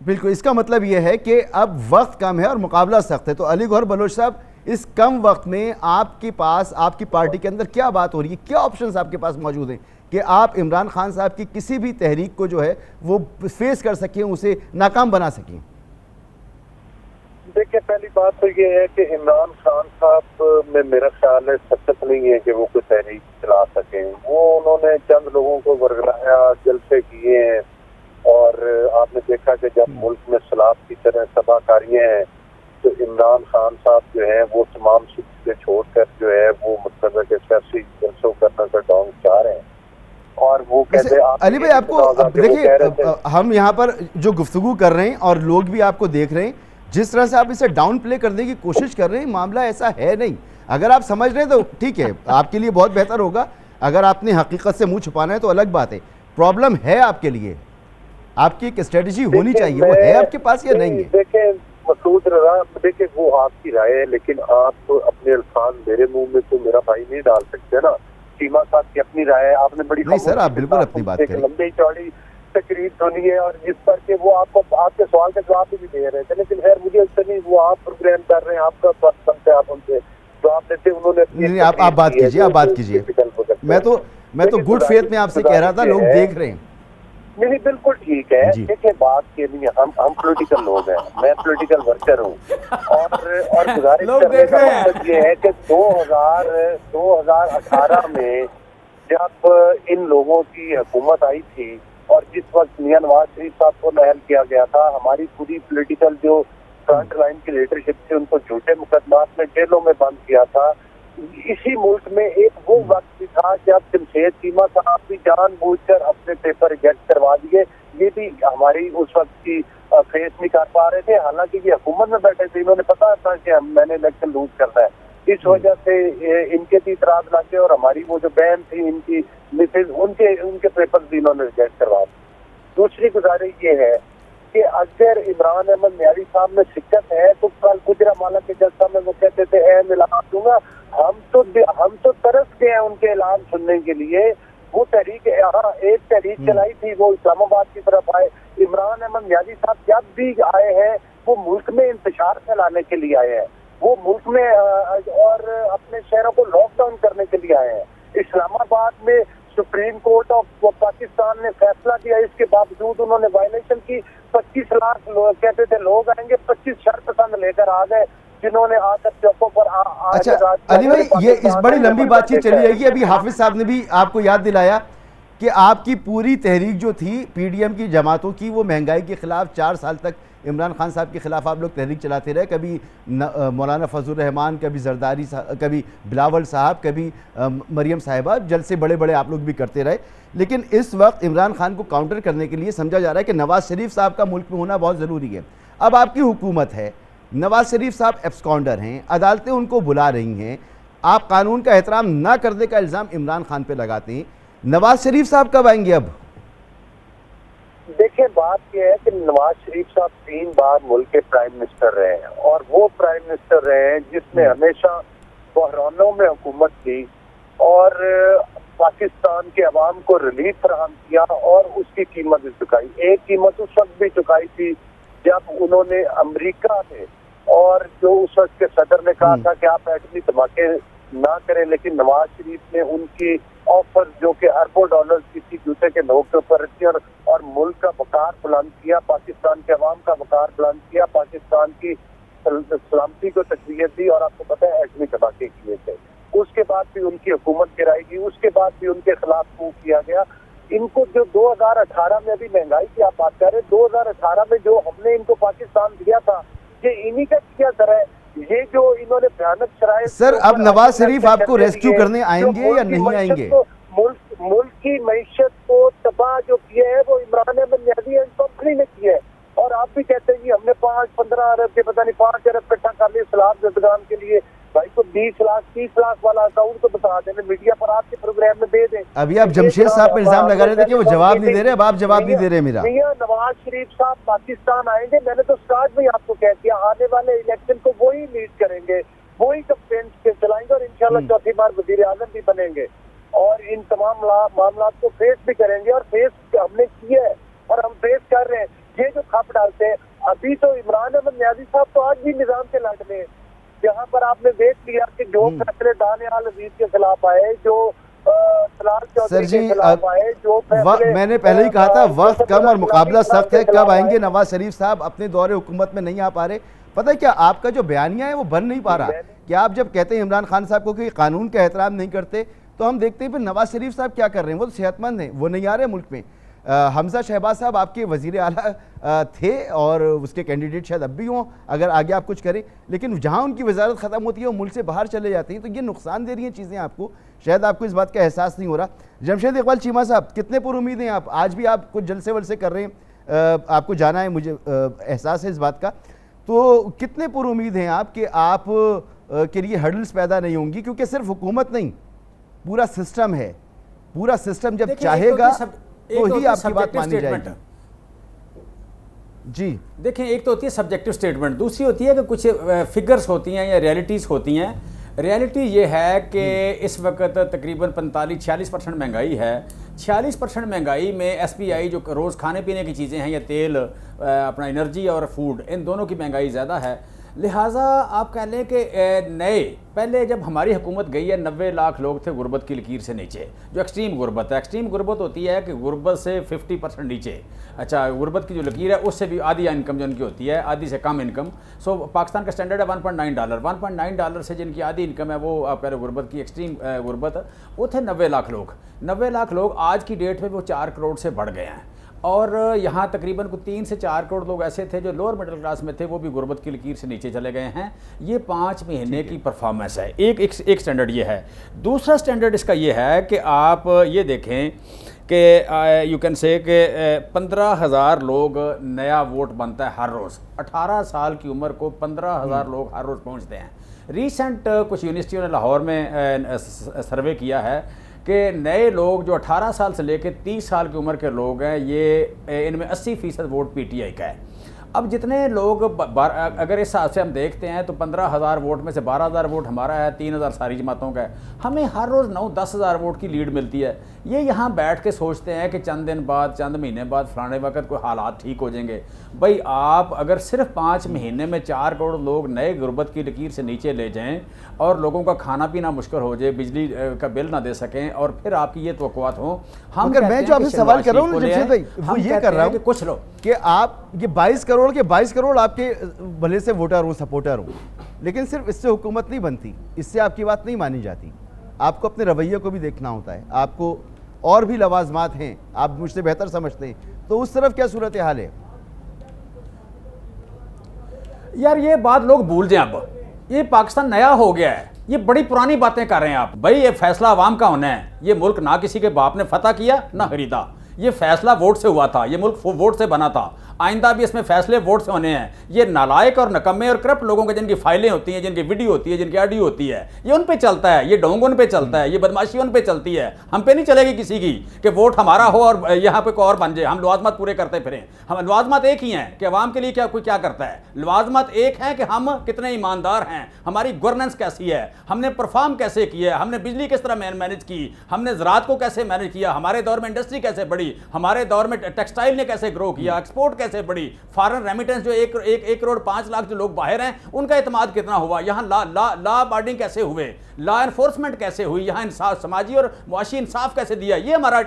Speaker 1: बिल्कुल, इसका मतलब यह है कि अब वक्त कम है और मुकाबला सख्त है। तो अली गौहर बलोच साहब, इस कम वक्त में आपके पास, आपकी पार्टी के अंदर क्या बात हो रही है, क्या ऑप्शंस आपके पास मौजूद हैं कि आप इमरान खान साहब की किसी भी तहरीक को जो है वो फेस कर सकें, उसे नाकाम बना सकें?
Speaker 3: देखिए, पहली बात तो ये है कि इमरान खान साहब में मेरा ख्याल है सख्त नहीं है कि वो कोई तहरीक चला सकें। वो उन्होंने चंद लोगों को वर्गलाया, जलसे किए हैं, और आपने देखा कि जब मुल्क में सलाब की तरह तबाहकारियां हैं तो इमरान खान साहब जो है वो तमाम सिलसिले छोड़कर जो है वो मतलब के सियासी जलसों करने का डोंग चाह रहे हैं। और वो कहते हैं
Speaker 1: अली भाई, आपको देखिए, हम यहाँ पर जो गुफ्तगू कर रहे हैं और लोग भी आपको देख रहे हैं, जिस तरह से आप इसे डाउन प्ले करने की कोशिश कर रहे हैं, मामला ऐसा है नहीं। अगर आप समझ रहे हैं तो ठीक है, आपके लिए बहुत बेहतर होगा। अगर आपने हकीकत से मुंह छुपाना है तो अलग बात है। प्रॉब्लम है आपके लिए, आपकी एक स्ट्रेटजी होनी चाहिए, वो है आपके पास या नहीं है?
Speaker 3: देखिए मसूद रज़ा, देखिए वो आपकी राय है, लेकिन आप तो अपने अल्फाज मेरे मुंह में तो मेरा भाई नहीं डाल सकते ना। सीमा साहब की अपनी राय है, आपने बड़ी
Speaker 1: नहीं सर, आप बिल्कुल अपनी बात करें।
Speaker 3: लंबी चौड़ी तकरीर सुनी है और जिस पर के वो आपको आपके सवाल का जवाब भी दे रहे थे, लेकिन खैर मुझे उससे नहीं, वो आप प्रोग्राम कर रहे हैं, आपका पसंद है, आप उनसे जवाब देते, उन्होंने
Speaker 1: आप बात कीजिए, आप बात कीजिए। मैं तो गुड फेथ में आपसे कह रहा था, लोग देख रहे हैं।
Speaker 3: नहीं, बिल्कुल ठीक है। देखिए, बात के लिए हम पॉलिटिकल लोग हैं, मैं पॉलिटिकल वर्कर हूँ, और गुजारिश करने का मतलब ये है कि 2018 में जब इन लोगों की हुकूमत आई थी और जिस वक्त मियां नवाज शरीफ साहब को नायल किया गया था, हमारी पूरी पॉलिटिकल जो फ्रंट लाइन की लीडरशिप थी उनको झूठे मुकदमात में जेलों में बंद किया था। इसी मुल्क में एक वो वक्त भी था जब जमशेद चीमा साहब भी जानबूझकर अपने पेपर रिजेक्ट करवा दिए। ये भी हमारी उस वक्त की फेस नहीं कर पा रहे थे, हालांकि ये हुकूमत में बैठे थे, इन्होंने पता था कि मैंने इलेक्शन लूज करना है, इस वजह से इनके भी इतराज लगे और हमारी वो जो बहन थी इनकी मिसेज, उनके पेपर भी इन्होंने रिजेक्ट करवा दिए। दूसरी गुजारिश ये है कि अगर इमरान अहमद न्यारी साहब में शिक्कत है तो कल गुजरावाला के जलसा में वो कहते थे ऐलान दूंगा, हम तो तरस गए हैं उनके ऐलान सुनने के लिए। वो तहरीक, हाँ एक तहरीक चलाई थी, वो इस्लामाबाद की तरफ आए। इमरान अहमद न्यारी साहब जब भी आए हैं वो मुल्क में इंतशार फैलाने के लिए आए हैं, वो मुल्क में और अपने शहरों को लॉकडाउन करने के लिए आए हैं। इस्लामाबाद में सुप्रीम कोर्ट ऑफ पाकिस्तान ने फैसला दिया, इसके बावजूद उन्होंने वायलेशन की। 25 लाख लोग कहते थे लोग आएंगे, 25 शर्त लेकर आ गए, जिन्होंने आकर चौकों पर
Speaker 1: अच्छा अली भाई, ये इस बड़ी लंबी बातचीत चली रहेगी। अभी हाफिज साहब ने भी आपको याद दिलाया कि आपकी पूरी तहरीक जो थी पीडीएम की जमातों की, वो महंगाई के खिलाफ 4 साल तक इमरान खान साहब के खिलाफ आप लोग तहरीक चलाते रहे। कभी मौलाना फजल रहमान, कभी जरदारी साहब, कभी बिलावल साहब, कभी मरियम साहिबा, जल से बड़े बड़े आप लोग भी करते रहे। लेकिन इस वक्त इमरान खान को काउंटर करने के लिए समझा जा रहा है कि नवाज शरीफ साहब का मुल्क में होना बहुत ज़रूरी है। अब आपकी हुकूमत है, नवाज शरीफ साहब एब्सकॉन्डर हैं, अदालतें उनको बुला रही हैं, आप कानून का एहतराम ना करने का इल्ज़ाम इमरान खान पे लगाते हैं। नवाज शरीफ साहब कब आएंगे? अब
Speaker 3: देखिए, बात यह है कि नवाज शरीफ साहब 3 बार मुल्क के प्राइम मिनिस्टर रहे हैं, और वो प्राइम मिनिस्टर रहे हैं जिसने हमेशा बहरानों में हुकूमत की और पाकिस्तान के अवाम को रिलीफ फराहम किया और उसकी कीमत भी चुकाई। एक कीमत उस वक्त भी चुकाई थी जब उन्होंने अमेरिका में, और जो उस वक्त के सदर ने कहा था कि आप एटमी धमाके ना करें, लेकिन नवाज शरीफ ने उनकी ऑफर जो कि अरबों डॉलर की थी जूते के नोक के ऊपर रखी और मुल्क का वकार बुलंद किया, पाकिस्तान के अवाम का वकार बुलंद किया, पाकिस्तान की सलामती को तकवीत दी, और आपको पता है एटमी धमाके किए थे। उसके बाद भी उनकी हुकूमत गिराई गई, उसके बाद भी उनके खिलाफ मूव किया गया। इनको जो 2018 में, अभी महंगाई की आप बात कर रहे हैं, 2018 में जो हमने इनको पाकिस्तान दिया था, ये इन्हीं का किया जरा है। ये जो इन्होंने भयानक शराय,
Speaker 1: सर अब नवाज शरीफ आपको रेस्क्यू करने आएंगे या नहीं आएंगे?
Speaker 3: मुल्क की मईशत को तबाह जो किया है वो इमरान अहमद न्याजी कंपनी ने किया है। और आप भी कहते हैं कि हमने 5-15 अरब के, पता नहीं 5 अरब इकट्ठा कर लिए सलाब जदगान के लिए। भाई तो 20 लाख 30 लाख वाला अकाउंट तो बता देने, मीडिया पर आपके प्रोग्राम में दे दें।
Speaker 1: अभी आप जमशेद साहब पे इल्जाम लगा रहे थे कि वो जवाब नहीं दे रहे, अब आप जवाब नहीं दे रहे। मेरा
Speaker 3: नवाज शरीफ साहब पाकिस्तान आएंगे, मैंने तो स्टार्ट में आपको कह दिया, आने वाले इलेक्शन को वही लीड करेंगे, वही कैंपेन चलाएंगे और इंशाल्लाह चौथी बार वजीर आजम भी बनेंगे और इन तमाम मामला को फेस भी करेंगे। और फेस हमने किया है और हम फेस कर रहे हैं। ये जो खप डालते हैं, अभी तो इमरान अहमद न्याजी साहब तो आज भी निजाम के लड़ में, जहाँ पर आपने देख लिया कि जो फैसले दानियाल अजीज के खिलाफ आए, जो
Speaker 1: सर जी मैंने पहले ही कहा था वक्त कम और मुकाबला सख्त है। कब आएंगे नवाज शरीफ साहब? अपने दौरे हुकूमत में नहीं आ पा रहे। पता है क्या, आपका जो बयानिया है वो बन नहीं पा रहा कि आप जब कहते हैं इमरान खान साहब को कि कानून का एहतराम नहीं करते, तो हम देखते हैं फिर नवाज शरीफ साहब क्या कर रहे हैं। वो तो सेहतमंद हैं, वो नहीं आ रहे मुल्क में। हमजा शहबाज साहब आपके वजीर आला थे और उसके कैंडिडेट शायद अब भी हों, अगर आगे आप कुछ करें, लेकिन जहां उनकी वजारत ख़त्म होती है वो मुल्क से बाहर चले जाती हैं, तो ये नुकसान दे रही हैं चीज़ें आपको। शायद आपको इस बात का एहसास नहीं हो रहा। जमशेद इकबाल चीमा साहब, कितने पुरुमीद हैं आप? आज भी आप कुछ जलसे वलसे कर रहे हैं, आपको जाना है, मुझे एहसास है इस बात का, तो कितने पुरुमीद हैं आप कि आप के लिए हर्डल्स पैदा नहीं होंगी? क्योंकि सिर्फ हुकूमत नहीं, पूरा सिस्टम है, पूरा सिस्टम जब चाहेगा तो ही आपकी बात मानी जाएगी। जी
Speaker 4: देखें, एक तो होती है सब्जेक्टिव स्टेटमेंट, दूसरी होती है कि कुछ फिगर्स होती हैं या रियलिटीज़ होती हैं। रियलिटी ये है कि इस वक्त तकरीबन 45-46% महंगाई है। 46% महंगाई में SPI जो रोज़ खाने पीने की चीज़ें हैं या तेल, अपना एनर्जी और फूड, इन दोनों की महंगाई ज़्यादा है। लिहाजा आप कह लें कि नए, पहले जब हमारी हुकूमत गई है 90 लाख लोग थे गुर्बत की लकीर से नीचे, जो एक्सट्रीम गुर्बत है। एक्सट्रीम गुर्बत होती है कि गुर्बत से 50% नीचे, अच्छा गुर्बत की जो लकीर है उससे भी आधी इनकम जो उनकी होती है, आधी से कम इनकम। सो पाकिस्तान का स्टैंडर्ड है $1.9। $1.9 से जिनकी आधी इनकम है वो आप कह रहे गुर्बत की एक्सट्रीम गुर्बत, वो थे 90 लाख लोग। 90 लाख लोग आज की डेट में वो 4 करोड़ से बढ़ गए हैं। और यहाँ तकरीबन को 3 से 4 करोड़ लोग ऐसे थे जो लोअर मिडिल क्लास में थे, वो भी गुर्बत की लकीर से नीचे चले गए हैं। ये 5 महीने की परफॉर्मेंस है। एक स्टैंडर्ड ये है। दूसरा स्टैंडर्ड इसका ये है कि आप ये देखें कि यू कैन से कि 15,000 लोग नया वोट बनता है हर रोज़। 18 साल की उम्र को 15,000 लोग हर रोज़ पहुँचते हैं। रिसेंट कुछ यूनिवर्सिटियों ने लाहौर में सर्वे किया है कि नए लोग जो 18 साल से लेकर 30 साल की उम्र के लोग हैं, ये इनमें 80% वोट PTI का है। अब जितने लोग अगर इस हिसाब से हम देखते हैं तो 15,000 वोट में से 12,000 वोट हमारा है, 3,000 सारी जमातों का है। हमें हर रोज़ 9-10 हज़ार वोट की लीड मिलती है। ये यहाँ बैठ के सोचते हैं कि चंद दिन बाद, चंद महीने बाद, फलाने वक्त कोई हालात ठीक हो जाएंगे। भाई आप अगर सिर्फ 5 महीने में 4 करोड़ लोग नए गुर्बत की लकीर से नीचे ले जाएं और लोगों का खाना पीना मुश्किल हो जाए, बिजली का बिल ना दे सकें, और फिर आपकी ये तवक्कुआत हो। हम
Speaker 1: मगर मैं जो आपसे सवाल कर रहा हूँ जमशेद भाई, वो ये कर रहा हूँ
Speaker 4: कुछ लोग
Speaker 1: कि आप ये 22 करोड़ आपके भले से वोटर हो, सपोर्टर हो, लेकिन सिर्फ इससे हुकूमत नहीं बनती, इससे आपकी बात नहीं मानी जाती। आपको अपने रवैये को भी देखना होता है, आपको और भी लवाजमात हैं, आप मुझसे बेहतर समझते हैं। तो उस तरफ क्या सूरत हाल है?
Speaker 4: यार ये बात लोग भूल जाए। अब ये पाकिस्तान नया हो गया है, ये बड़ी पुरानी बातें कर रहे हैं आप। भाई ये फैसला अवाम का होना है। ये मुल्क ना किसी के बाप ने फतह किया ना खरीदा, ये फैसला वोट से हुआ था, ये मुल्क वोट से बना था। आइंदा भी इसमें फैसले वोट से होने हैं। ये नालायक और नकम्मे और करप्ट लोगों के जिनकी फाइलें होती हैं, जिनकी वीडियो होती है, जिनकी ऑडियो होती है, ये उन पे चलता है, ये ढोंग उन पे चलता है, ये बदमाशी उन पे चलती है। हम पे नहीं चलेगी किसी की कि वोट हमारा हो और यहाँ पे कोई और बन जाए। हम लवाजमत पूरे करते फिरें। हम लवाजमत एक ही हैं कि अवाम के लिए क्या कोई क्या करता है। लवाजमत एक है कि हम कितने ईमानदार हैं, हमारी गवर्नेंस कैसी है, हमने परफॉर्म कैसे किया, हमने बिजली किस तरह मैनेज की, हमने ज़राअत को कैसे मैनेज किया, हमारे दौर में इंडस्ट्री कैसे बढ़ी, हमारे दौर में टेक्सटाइल ने कैसे ग्रो किया, एक्सपोर्ट कैसे बढ़ी, फॉरेन रेमिटेंस जो 1 करोड़ 5 लाख जो लोग बाहर हैं उनका इत्मीनान कितना हुआ, यहाँ लॉ अबाइडिंग कैसे हुए, लॉ एनफोर्समेंट कैसे हुई, यहाँ इंसाफ, समाजी और मुआशी इंसाफ कैसे दिया। ये हमारा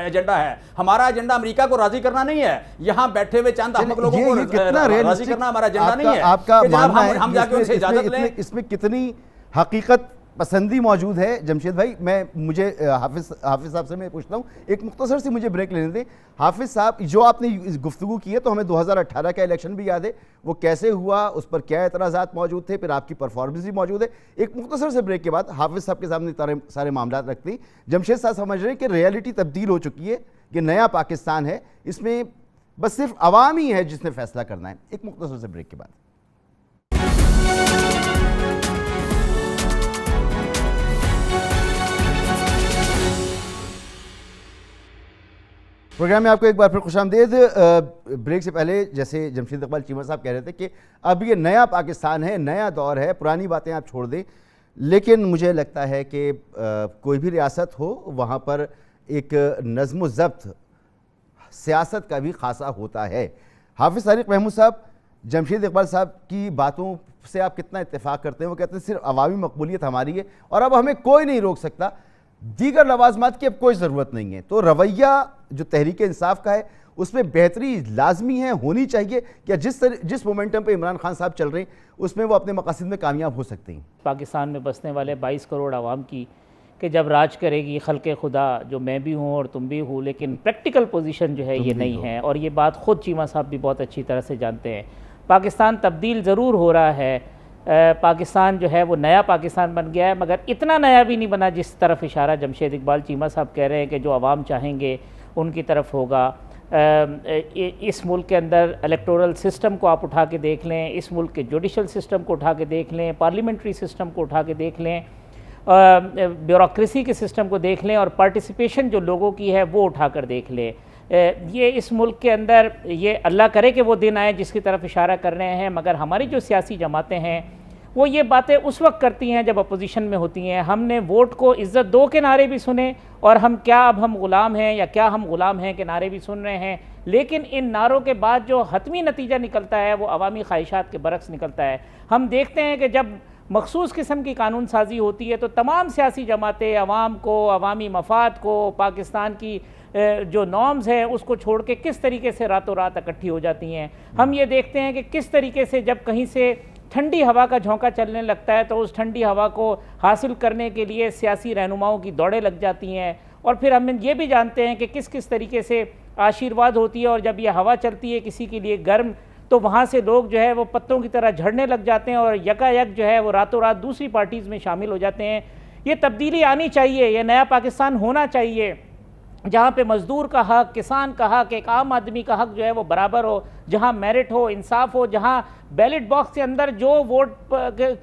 Speaker 4: एजेंडा है। हमारा एजेंडा अमेरिका को राजी करना नहीं है, यहाँ बैठे हुए चंद अहमक लोगों को राजी करना हमारा एजेंडा नहीं है।
Speaker 1: आपका मानना है
Speaker 4: हम जाके उनसे इजाजत लें।
Speaker 1: इसमें कितनी हकीकत पसंदी मौजूद है जमशेद भाई? मुझे हाफिज साहब से मैं पूछता हूँ, एक मुख्तसर सी मुझे ब्रेक लेने दें। हाफिज साहब, जो आपने गुफ्तगू की है तो हमें 2018 का इलेक्शन भी याद है, वो कैसे हुआ, उस पर क्या एतराज़ात मौजूद थे, फिर आपकी परफॉर्मेंस भी मौजूद है। एक मुख्तसर से ब्रेक के बाद हाफिज साहब के सामने सारे मामला रखते हैं। जमशेद साहब समझ रहे हैं कि रियलिटी तब्दील हो चुकी है, कि नया पाकिस्तान है, इसमें बस सिर्फ अवाम ही है जिसने फैसला करना है। एक मुख्तसर से ब्रेक के बाद प्रोग्राम में आपको एक बार फिर खुशामदीद। ब्रेक से पहले जैसे जमशेद इकबाल चीमा साहब कह रहे थे कि अब ये नया पाकिस्तान है, नया दौर है, पुरानी बातें आप छोड़ दें। लेकिन मुझे लगता है कि कोई भी रियासत हो वहाँ पर एक नज़्म व ज़ब्त सियासत का भी खासा होता है। हाफिज़ तारिक महमूद साहब, जमशेद इकबाल साहब की बातों से आप कितना इत्तेफाक करते हैं? वो कहते हैं सिर्फ अवामी मकबूलियत हमारी है और अब हमें कोई नहीं रोक सकता, दीगर लवाजमात की अब कोई ज़रूरत नहीं है। तो रवैया जो तहरीक इंसाफ का है उसमें बेहतरी लाजमी है, होनी चाहिए, क्या जिस मोमेंटम पे इमरान खान साहब चल रहे हैं उसमें वो अपने मकासद में कामयाब हो सकते हैं?
Speaker 5: पाकिस्तान में बसने वाले 22 करोड़ आवाम की कि जब राज करेगी खल्क़े खुदा, जो मैं भी हूँ और तुम भी हो, लेकिन प्रैक्टिकल पोजीशन जो है ये नहीं है। और ये बात ख़ुद चीमा साहब भी बहुत अच्छी तरह से जानते हैं। पाकिस्तान तब्दील ज़रूर हो रहा है, पाकिस्तान जो है वो नया पाकिस्तान बन गया है, मगर इतना नया भी नहीं बना जिस तरफ इशारा जमशेद इकबाल चीमा साहब कह रहे हैं कि जो आवाम चाहेंगे उनकी तरफ होगा। इस मुल्क के अंदर इलेक्टोरल सिस्टम को आप उठा के देख लें, इस मुल्क के जुडिशल सिस्टम को उठा के देख लें, पार्लियामेंट्री सिस्टम को उठा के देख लें, ब्यूरोक्रेसी के सिस्टम को देख लें, और पार्टिसिपेशन जो लोगों की है वो उठा कर देख लें। ये इस मुल्क के अंदर, ये अल्लाह करे कि वो दिन आए जिसकी तरफ इशारा कर रहे हैं, मगर हमारी जो सियासी जमातें हैं वो ये बातें उस वक्त करती हैं जब अपोजिशन में होती हैं। हमने वोट को इज़्ज़त दो के नारे भी सुने, और हम क्या अब हम ग़ुलाम हैं या क्या हम ग़ुलाम हैं के नारे भी सुन रहे हैं, लेकिन इन नारों के बाद जो हतमी नतीजा निकलता है वो अवामी ख्वाहिशात के बरक्स निकलता है। हम देखते हैं कि जब मखसूस किस्म की कानून साजी होती है तो तमाम सियासी जमातें अवाम को, अवामी मफाद को, पाकिस्तान की जो नॉर्म्स हैं उसको छोड़ के किस तरीके से रातों रात इकट्ठी हो जाती हैं। हम ये देखते हैं कि किस तरीके से जब कहीं से ठंडी हवा का झोंका चलने लगता है तो उस ठंडी हवा को हासिल करने के लिए सियासी रहनुमाओं की दौड़ें लग जाती हैं। और फिर हम ये भी जानते हैं कि किस किस तरीके से आशीर्वाद होती है, और जब ये हवा चलती है किसी के लिए गर्म तो वहाँ से लोग जो है वो पत्तों की तरह झड़ने लग जाते हैं और यकायक जो है वो रातों रात दूसरी पार्टीज़ में शामिल हो जाते हैं। ये तब्दीली आनी चाहिए, ये नया पाकिस्तान होना चाहिए जहाँ पे मज़दूर का हक, किसान का हक, एक आम आदमी का हक जो है वो बराबर हो, जहां मेरिट हो, इंसाफ हो, जहां बैलेट बॉक्स के अंदर जो वोट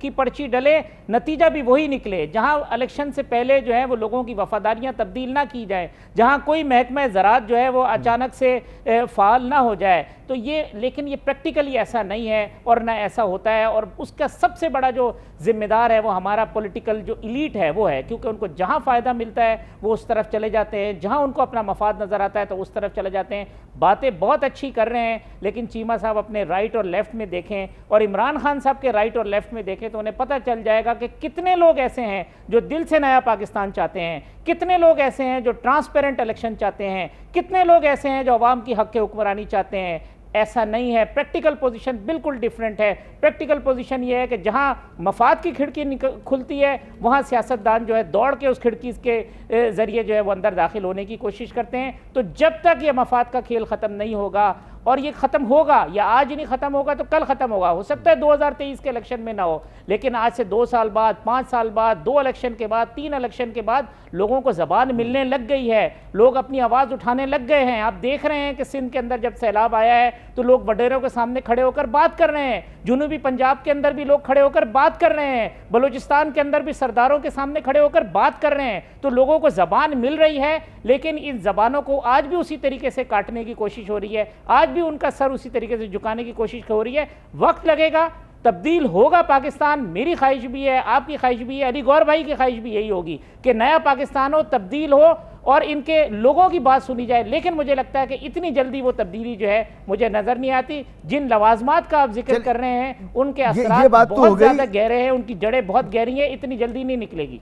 Speaker 5: की पर्ची डले नतीजा भी वही निकले, जहां इलेक्शन से पहले जो है वो लोगों की वफादारियां तब्दील ना की जाए, जहां कोई महकमा ज़राअत जो है वो अचानक से फाल ना हो जाए। तो ये, लेकिन ये प्रैक्टिकली ऐसा नहीं है और ना ऐसा होता है, और उसका सबसे बड़ा जो जिम्मेदार है वो हमारा पॉलिटिकल जो इलीट है वो है, क्योंकि उनको जहां फ़ायदा मिलता है वो उस तरफ चले जाते हैं, जहां उनको अपना मफाद नज़र आता है तो उस तरफ चले जाते हैं। बातें बहुत अच्छी कर रहे हैं, लेकिन चीमा साहब अपने राइट और लेफ्ट में देखें और इमरान खान साहब के राइट और लेफ्ट में देखें तो उन्हें पता चल जाएगा कि कितने लोग ऐसे हैं जो दिल से नया पाकिस्तान चाहते हैं, कितने लोग ऐसे हैं जो ट्रांसपेरेंट इलेक्शन चाहते हैं, कितने लोग ऐसे हैं जो अवाम की हक हुक्मरानी चाहते हैं। ऐसा नहीं है, प्रैक्टिकल पोजीशन बिल्कुल डिफरेंट है। प्रैक्टिकल पोजीशन ये है कि जहां मफाद की खिड़की खुलती है वहां सियासतदान जो है दौड़ के उस खिड़की के जरिए जो है वो अंदर दाखिल होने की कोशिश करते हैं। तो जब तक ये मफाद का खेल ख़त्म नहीं होगा, और ये ख़त्म होगा या आज नहीं ख़त्म होगा तो कल ख़त्म होगा, हो सकता है 2023 के इलेक्शन में ना हो, लेकिन आज से 2 साल बाद, 5 साल बाद, 2 इलेक्शन के बाद, 3 इलेक्शन के बाद लोगों को ज़बान मिलने लग गई है, लोग अपनी आवाज़ उठाने लग गए हैं। आप देख रहे हैं कि सिंध के अंदर जब सैलाब आया है तो लोग वडेरों के सामने खड़े होकर बात कर रहे हैं, जुनूबी पंजाब के अंदर भी लोग खड़े होकर बात कर रहे हैं, बलूचिस्तान के अंदर भी सरदारों के सामने खड़े होकर बात कर रहे हैं। तो लोगों को ज़बान मिल रही है, लेकिन इन ज़बानों को आज भी उसी तरीके से काटने की कोशिश हो रही है, आज भी उनका सर उसी तरीके से झुकाने की कोशिश हो रही है। वक्त लगेगा, तब्दील होगा पाकिस्तान। मेरी ख्वाहिश भी है, आपकी ख्वाहिश भी है, अली गौर भाई की ख्वाहिश भी यही होगी कि नया पाकिस्तान हो, तब्दील हो और इनके लोगों की बात सुनी जाए। लेकिन मुझे लगता है कि इतनी जल्दी वो तब्दीली जो है मुझे नजर नहीं आती। जिन लवाजमात का आप जिक्र कर रहे हैं उनके असरात बहुत ज्यादा गहरे हैं, उनकी जड़ें बहुत गहरी हैं, इतनी जल्दी नहीं निकलेगी।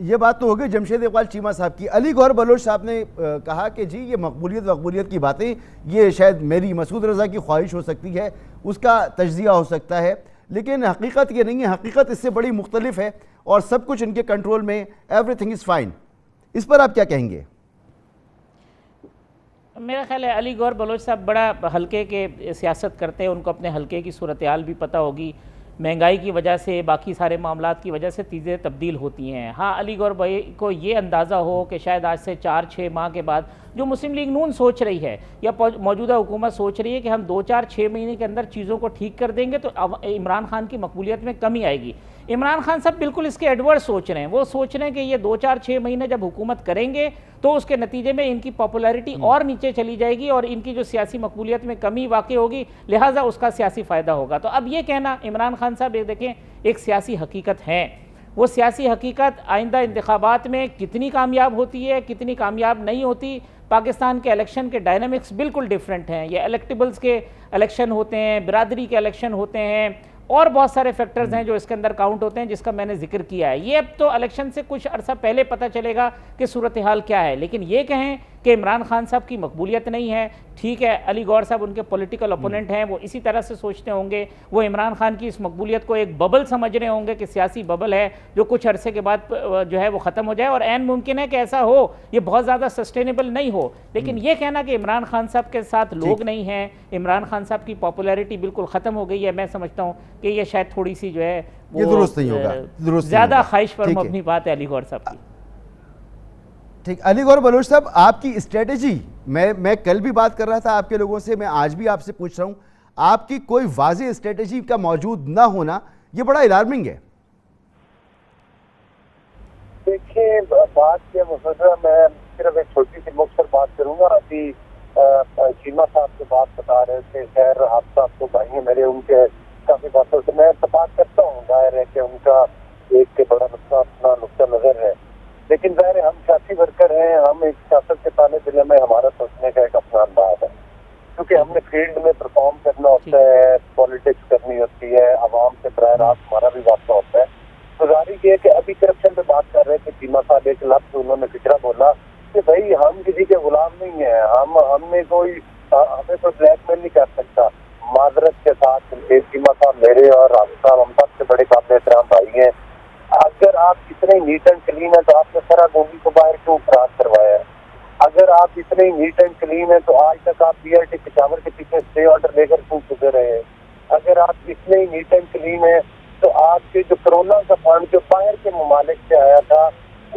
Speaker 1: ये बात तो हो गई जमशेद इकबाल चीमा साहब की। अली गौर बलोच साहब ने कहा कि जी ये मकबूलियत की बातें, ये शायद मेरी मसूद रज़ा की ख्वाहिश हो सकती है, उसका तज्ज़िया हो सकता है, लेकिन हकीकत ये नहीं है। हकीकत इससे बड़ी मुख्तलिफ है और सब कुछ इनके कंट्रोल में, एवरीथिंग इज़ फाइन। इस पर आप क्या कहेंगे?
Speaker 5: मेरा ख्याल है अली गौर बलोच साहब बड़ा हल्के के सियासत करते हैं, उनको अपने हल्के की सूरत हाल भी पता होगी। महंगाई की वजह से, बाकी सारे मामलात की वजह से चीज़ें तब्दील होती हैं। हाँ, अली गौर भाई को ये अंदाज़ा हो कि शायद आज से 4-6 माह के बाद जो मुस्लिम लीग नून सोच रही है या मौजूदा हुकूमत सोच रही है कि हम 2-4-6 महीने के अंदर चीज़ों को ठीक कर देंगे तो इमरान खान की मकबूलियत में कमी आएगी। इमरान खान साहब बिल्कुल इसके एडवर्स सोच रहे हैं। वो सोच रहे हैं कि ये 2-4-6 महीने जब हुकूमत करेंगे तो उसके नतीजे में इनकी पॉपुलैरिटी और नीचे चली जाएगी और इनकी जो सियासी मकबूलियत में कमी वाक़ई होगी, लिहाजा उसका सियासी फ़ायदा होगा। तो अब ये कहना इमरान खान साहब, ये देखें, एक सियासी हकीकत है, वो सियासी हकीकत आइंदा इंतखाबात में कितनी कामयाब होती है, कितनी कामयाब नहीं होती। पाकिस्तान के इलेक्शन के डायनामिक्स बिल्कुल डिफरेंट हैं। ये इलेक्टेबल्स के इलेक्शन होते हैं, बिरादरी के इलेक्शन होते हैं, और बहुत सारे फैक्टर्स हैं जो इसके अंदर काउंट होते हैं, जिसका मैंने जिक्र किया है। ये अब तो इलेक्शन से कुछ अरसा पहले पता चलेगा कि सूरत हाल क्या है। लेकिन ये कहें कि इमरान खान साहब की मकबूलियत नहीं है, ठीक है, अली गौर साहब उनके पॉलिटिकल ओपोनेंट हैं, वो इसी तरह से सोचते होंगे, वो इमरान खान की इस मकबूलियत को एक बबल समझ रहे होंगे कि सियासी बबल है जो कुछ अरसे के बाद जो है वो ख़त्म हो जाए, और ऐन मुमकिन है कि ऐसा हो, ये बहुत ज़्यादा सस्टेनेबल नहीं हो। लेकिन ये कहना कि इमरान खान साहब के साथ लोग नहीं हैं, इमरान खान साहब की पॉपुलैरिटी बिल्कुल ख़त्म हो गई है, मैं समझता हूँ कि ये शायद थोड़ी सी जो है
Speaker 1: वो दुरुस्त नहीं होगा,
Speaker 5: ज़्यादा ख्वाहिश पर मबनी बात है अली गौर साहब की।
Speaker 1: ठीक, अली गौर बलोच साहब, आपकी स्ट्रेटेजी, मैं कल भी बात कर रहा था आपके लोगों से, मैं आज भी आपसे पूछ रहा हूं, आपकी कोई वाज़ेह स्ट्रेटेजी का मौजूद ना होना ये बड़ा अलार्मिंग है।
Speaker 3: देखिए, बात ये मुसलसल, मैं सिर्फ एक छोटी सी मुख्तर बात करूंगा। अभी चीमा साहब से बात बता रहे थे, खैर आप साहब तो भाई हैं मेरे, उनके काफी बातों से मैं बात करता हूँ, जाहिर है कि उनका एक के बड़ा नुकसान अपना नुकता नजर है, लेकिन जाहिर है हम सियासी वर्कर हैं, हम एक सियासत के ताले दिले में हमारा सोचने का एक अपना अंदाज है, क्योंकि हमने फील्ड में परफॉर्म करना होता है, पॉलिटिक्स करनी होती है, आवाम से बराह रास्त हमारा भी वास्ता होता है। तो जाहिर ये कि अभी करप्शन पे बात कर रहे थे चीमा साहब, एक लफ्ज उन्होंने फिक्रा बोला कि भाई हम किसी के गुलाम नहीं है, हमें कोई ब्लैकमेल नहीं कर सकता। माजरत के साथ चीमा साहब मेरे और राजा साहब हम सबसे बड़े काबिल एहतराम भाई हैं। अगर आप इतने नीट एंड क्लीन है तो आपने सारा गोभी को बाहर क्यों खराब करवाया है? अगर आप इतने नीट एंड क्लीन है तो आज तक आप BRT पिशावर के पीछे स्टे ऑर्डर लेकर क्यों चुके रहे हैं? अगर आप इतने नीट एंड क्लीन है तो आपके जो कोरोना का फंड जो बाहर के ममालिक से आया था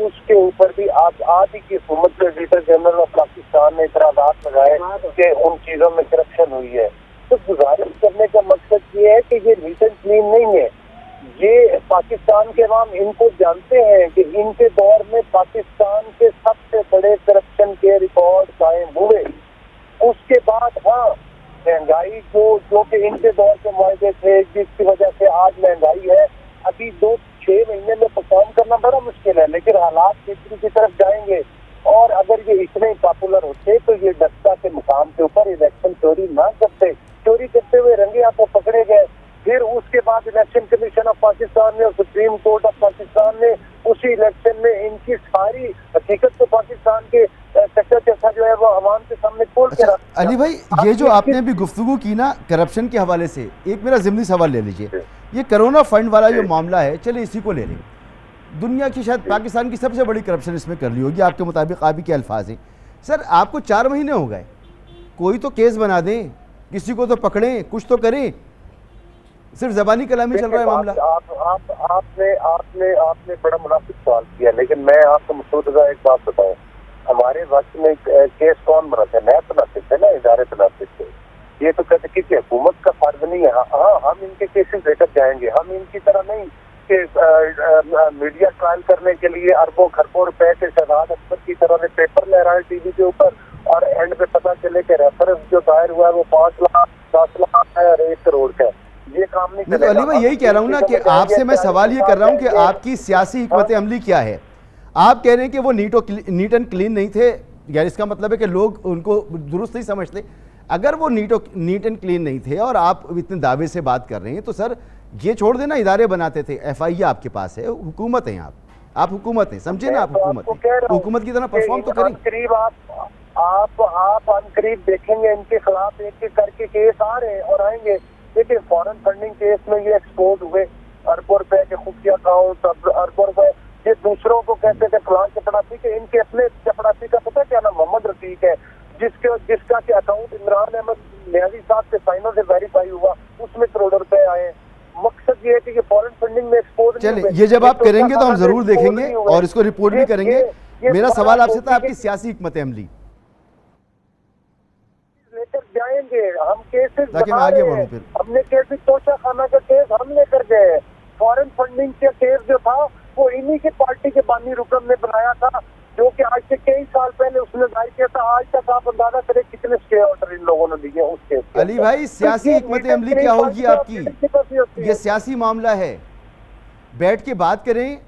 Speaker 3: उसके ऊपर भी आज ही की हुकूमत के एडिटर जनरल ऑफ पाकिस्तान ने इतराज़ात लगाए कि उन चीजों में करप्शन हुई है। तो गुजारिश करने का मकसद ये है कि ये नीट एंड क्लीन नहीं है। ये पाकिस्तान के अवाम इनको जानते हैं कि इनके दौर में पाकिस्तान के सबसे बड़े करप्शन के रिकॉर्ड कायम हुए। उसके बाद हाँ, महंगाई जो कि इनके दौर के मुआवजे थे, जिसकी वजह से आज महंगाई है, अभी 2-6 महीने में परफॉर्म करना बड़ा मुश्किल है, लेकिन हालात बेहतरी की तरफ जाएंगे। और अगर ये इतने पॉपुलर होते तो ये डस्का के मुकाम के ऊपर इलेक्शन चोरी ना करते। चोरी करते हुए रंगे हाथों पकड़े गए। फिर उसके बाद इलेक्शन कमीशन ऑफ पाकिस्तान ने और सुप्रीम कोर्ट ऑफ पाकिस्तान ने उसी इलेक्शन में इनकी सारी हकीकत को पाकिस्तान के कच्चा चक्का जो है वो अवाम के सामने खोल के रखा।
Speaker 1: अली भाई, ये जो आपने अभी गुफ्तगू की ना करप्शन के हवाले से, एक मेरा ज़िमनी सवाल ले लीजिए। ये कोरोना फंड वाला जो मामला है, चलिए इसी को ले लें। दुनिया की, शायद पाकिस्तान की सबसे बड़ी करप्शन इसमें कर ली होगी आपके मुताबिक, आप ही के अल्फाज हैं। सर, आपको 4 महीने हो गए, कोई तो केस बना दें, किसी को तो पकड़ें, कुछ तो करें। सिर्फ ज़बानी कलामी चल रहा है मामला।
Speaker 3: आपने बड़ा मुनासिब सवाल किया, लेकिन मैं आपको मसूद रजा एक बात बताऊं। हमारे वक्त में केस कौन बनाते, मैं बनाते थे ना, इदारे बनाते थे। ये तो कहते किसी हुकूमत का फर्ज नहीं है। हाँ, हम इनके केसेस लेकर जाएंगे। हम इनकी तरह नहीं कि मीडिया ट्रायल करने के लिए अरबों खरबों रुपए के शहजाद अख्तर की तरह ने पेपर ले रहा है टीवी के ऊपर, और एंड पे पता चले कि रेफरेंस जो दायर हुआ है वो 5 लाख 10 लाख है और 1 करोड़ का। ये काम नहीं।
Speaker 1: तो अली भाई, यही कह रहा हूँ ना कि आपसे मैं सवाल ये कर रहा हूँ कि आपकी सियासी हिकमत अमली क्या है। आप कह रहे हैं कि वो नीट एंड क्लीन नहीं थे, यार इसका मतलब है कि लोग उनको दुरुस्त नहीं समझते। अगर वो नीट एंड क्लीन नहीं थे और आप इतने दावे से बात कर रहे हैं, तो सर ये छोड़ देना, इदारे बनाते थे, FIA आपके पास है, हुकूमत है, आप हुकूमत हैं, समझे ना, आप हुकूमत की तरह परफॉर्म तो करें।
Speaker 3: करीब आप अनकरीब देखेंगे इनके खिलाफ एक एक करके केस आ रहे हैं और आएंगे। देखिए, फॉरेन फंडिंग केस में ये एक्सपोज हुए, अरबों रुपए के खुफिया अकाउंट, अरबों रुपए। ये दूसरों को कहते थे फलान चपड़ासी के, इनके अपने चपड़ासी का पता क्या नाम, मोहम्मद रफीक है, जिसका के अकाउंट इमरान अहमद न्याजी साहब के साइनों से वेरीफाई हुआ, उसमें करोड़ों रुपए आए। मकसद ये है कि ये फॉरेन फंडिंग में एक्सपोज।
Speaker 1: चलिए, ये जब आप करेंगे तो हम जरूर देखेंगे और इसको रिपोर्ट भी करेंगे। मेरा सवाल आपसे था आपकी सियासी हिकमत अमली
Speaker 3: लेकर जाएंगे हम। केसेस
Speaker 1: ताकि मैं आगे बढ़ूं। फिर
Speaker 3: हमने केस तोशा खाना का केस हम लेकर गए। फॉरेन फंडिंग का केस जो था वो इन्हीं की पार्टी के बानी रुकन ने बनाया था, जो कि आज से कई साल पहले उसने दायर किया था। आज तक आप अंदाजा करें कितने स्टे ऑर्डर इन लोगों ने दिए उस केस के।
Speaker 1: अली भाई, सियासी हिकमत अमली क्या होगी आपकी? ये सियासी मामला है, बैठ के बात करें,